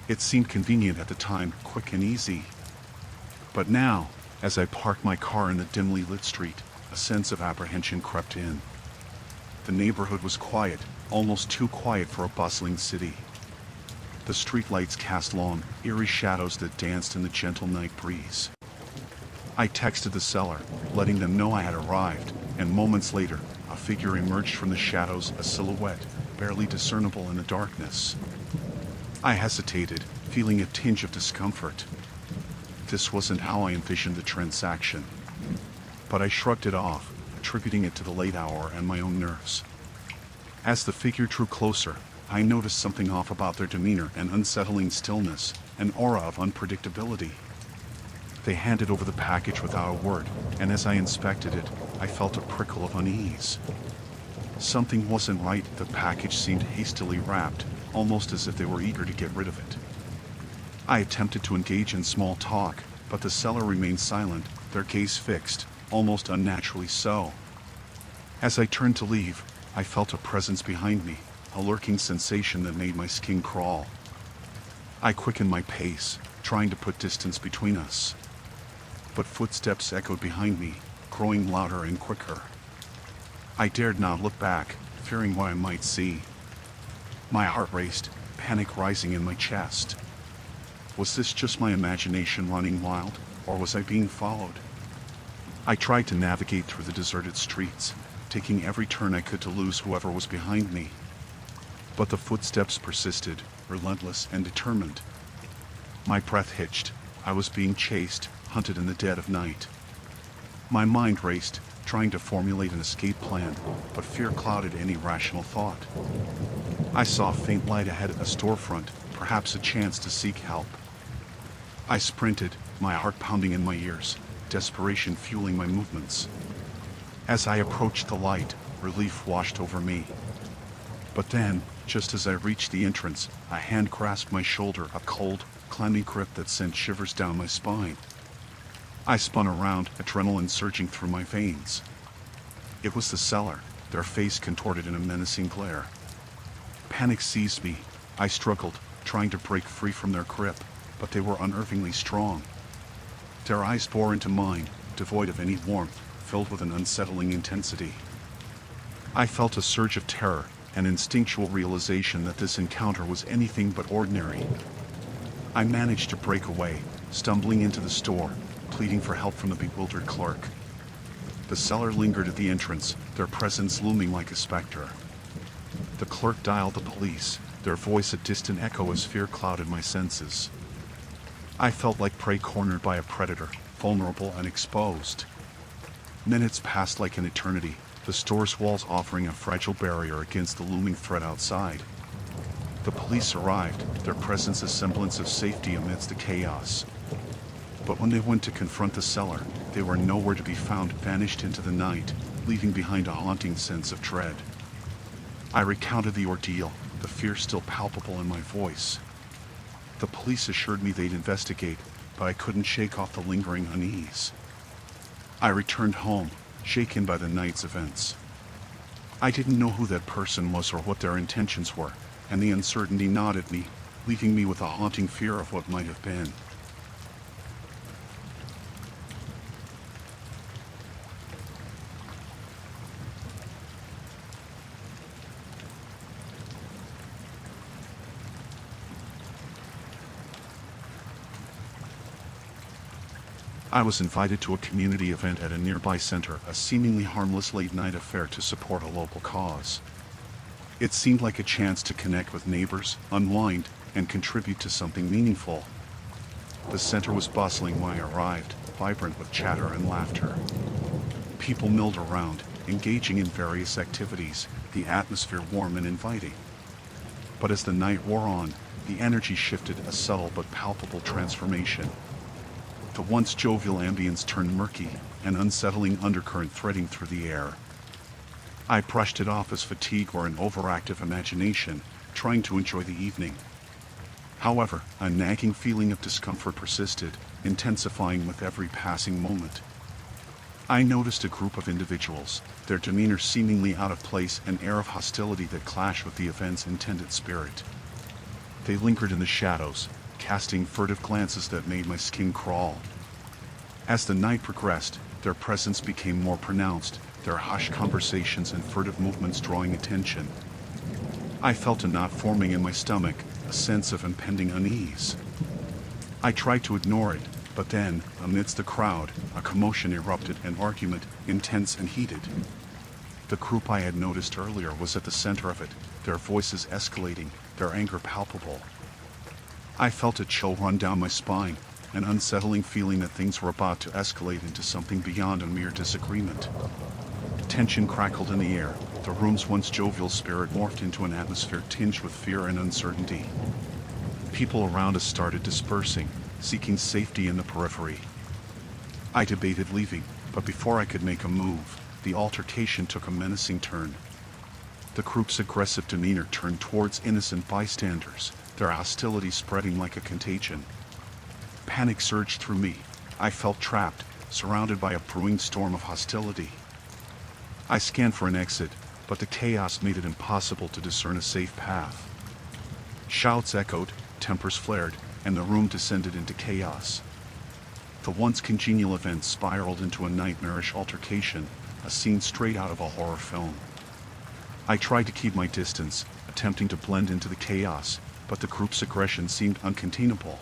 It seemed convenient at the time, quick and easy. But now, as I parked my car in the dimly lit street, a sense of apprehension crept in. The neighborhood was quiet, almost too quiet for a bustling city. The streetlights cast long, eerie shadows that danced in the gentle night breeze. I texted the seller, letting them know I had arrived, and moments later, a figure emerged from the shadows, a silhouette, barely discernible in the darkness. I hesitated, feeling a tinge of discomfort. This wasn't how I envisioned the transaction. But I shrugged it off, attributing it to the late hour and my own nerves. As the figure drew closer, I noticed something off about their demeanor, an unsettling stillness, an aura of unpredictability. They handed over the package without a word, and as I inspected it, I felt a prickle of unease. Something wasn't right. The package seemed hastily wrapped, almost as if they were eager to get rid of it. I attempted to engage in small talk, but the seller remained silent, their gaze fixed, almost unnaturally so. As I turned to leave, I felt a presence behind me, a lurking sensation that made my skin crawl. I quickened my pace, trying to put distance between us. But footsteps echoed behind me, growing louder and quicker. I dared not look back, fearing what I might see. My heart raced, panic rising in my chest. Was this just my imagination running wild, or was I being followed? I tried to navigate through the deserted streets, taking every turn I could to lose whoever was behind me. But the footsteps persisted, relentless and determined. My breath hitched. I was being chased, hunted in the dead of night. My mind raced, trying to formulate an escape plan, but fear clouded any rational thought. I saw a faint light ahead at a storefront, perhaps a chance to seek help. I sprinted, my heart pounding in my ears, desperation fueling my movements. As I approached the light, relief washed over me. But then, just as I reached the entrance, a hand grasped my shoulder, a cold, clammy grip that sent shivers down my spine. I spun around, adrenaline surging through my veins. It was the seller, their face contorted in a menacing glare. Panic seized me. I struggled, trying to break free from their grip, but they were unnervingly strong. Their eyes bore into mine, devoid of any warmth, filled with an unsettling intensity. I felt a surge of terror, an instinctual realization that this encounter was anything but ordinary. I managed to break away, stumbling into the store, pleading for help from the bewildered clerk. The seller lingered at the entrance, their presence looming like a specter. The clerk dialed the police, their voice a distant echo as fear clouded my senses. I felt like prey cornered by a predator, vulnerable and exposed. Minutes passed like an eternity, the store's walls offering a fragile barrier against the looming threat outside. The police arrived, their presence a semblance of safety amidst the chaos. But when they went to confront the seller, they were nowhere to be found, vanished into the night, leaving behind a haunting sense of dread. I recounted the ordeal, the fear still palpable in my voice. The police assured me they'd investigate, but I couldn't shake off the lingering unease. I returned home, shaken by the night's events. I didn't know who that person was or what their intentions were, and the uncertainty gnawed at me, leaving me with a haunting fear of what might have been. I was invited to a community event at a nearby center, a seemingly harmless late-night affair to support a local cause. It seemed like a chance to connect with neighbors, unwind, and contribute to something meaningful. The center was bustling when I arrived, vibrant with chatter and laughter. People milled around, engaging in various activities, the atmosphere warm and inviting. But as the night wore on, the energy shifted, a subtle but palpable transformation. The once jovial ambience turned murky, an unsettling undercurrent threading through the air. I brushed it off as fatigue or an overactive imagination, trying to enjoy the evening. However, a nagging feeling of discomfort persisted, intensifying with every passing moment. I noticed a group of individuals, their demeanor seemingly out of place, an air of hostility that clashed with the event's intended spirit. They lingered in the shadows, casting furtive glances that made my skin crawl. As the night progressed, their presence became more pronounced, their hushed conversations and furtive movements drawing attention. I felt a knot forming in my stomach, a sense of impending unease. I tried to ignore it, but then, amidst the crowd, a commotion erupted, an argument, intense and heated. The group I had noticed earlier was at the center of it, their voices escalating, their anger palpable. I felt a chill run down my spine, an unsettling feeling that things were about to escalate into something beyond a mere disagreement. Tension crackled in the air, the room's once jovial spirit morphed into an atmosphere tinged with fear and uncertainty. People around us started dispersing, seeking safety in the periphery. I debated leaving, but before I could make a move, the altercation took a menacing turn. The group's aggressive demeanor turned towards innocent bystanders, their hostility spreading like a contagion. Panic surged through me. I felt trapped, surrounded by a brewing storm of hostility. I scanned for an exit, but the chaos made it impossible to discern a safe path. Shouts echoed, tempers flared, and the room descended into chaos. The once congenial event spiraled into a nightmarish altercation, a scene straight out of a horror film. I tried to keep my distance, attempting to blend into the chaos, but the group's aggression seemed uncontainable.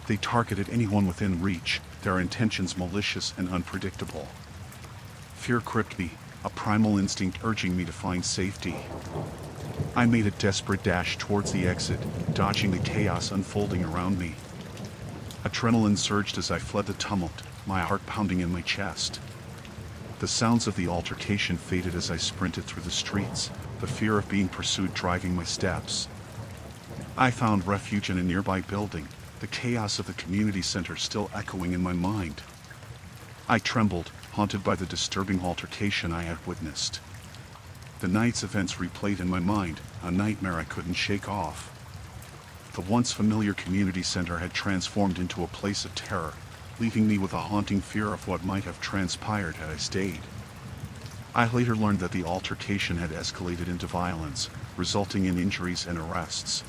They targeted anyone within reach, their intentions malicious and unpredictable. Fear gripped me, a primal instinct urging me to find safety. I made a desperate dash towards the exit, dodging the chaos unfolding around me. Adrenaline surged as I fled the tumult, my heart pounding in my chest. The sounds of the altercation faded as I sprinted through the streets, the fear of being pursued driving my steps. I found refuge in a nearby building, the chaos of the community center still echoing in my mind. I trembled, haunted by the disturbing altercation I had witnessed. The night's events replayed in my mind, a nightmare I couldn't shake off. The once familiar community center had transformed into a place of terror, leaving me with a haunting fear of what might have transpired had I stayed. I later learned that the altercation had escalated into violence, resulting in injuries and arrests.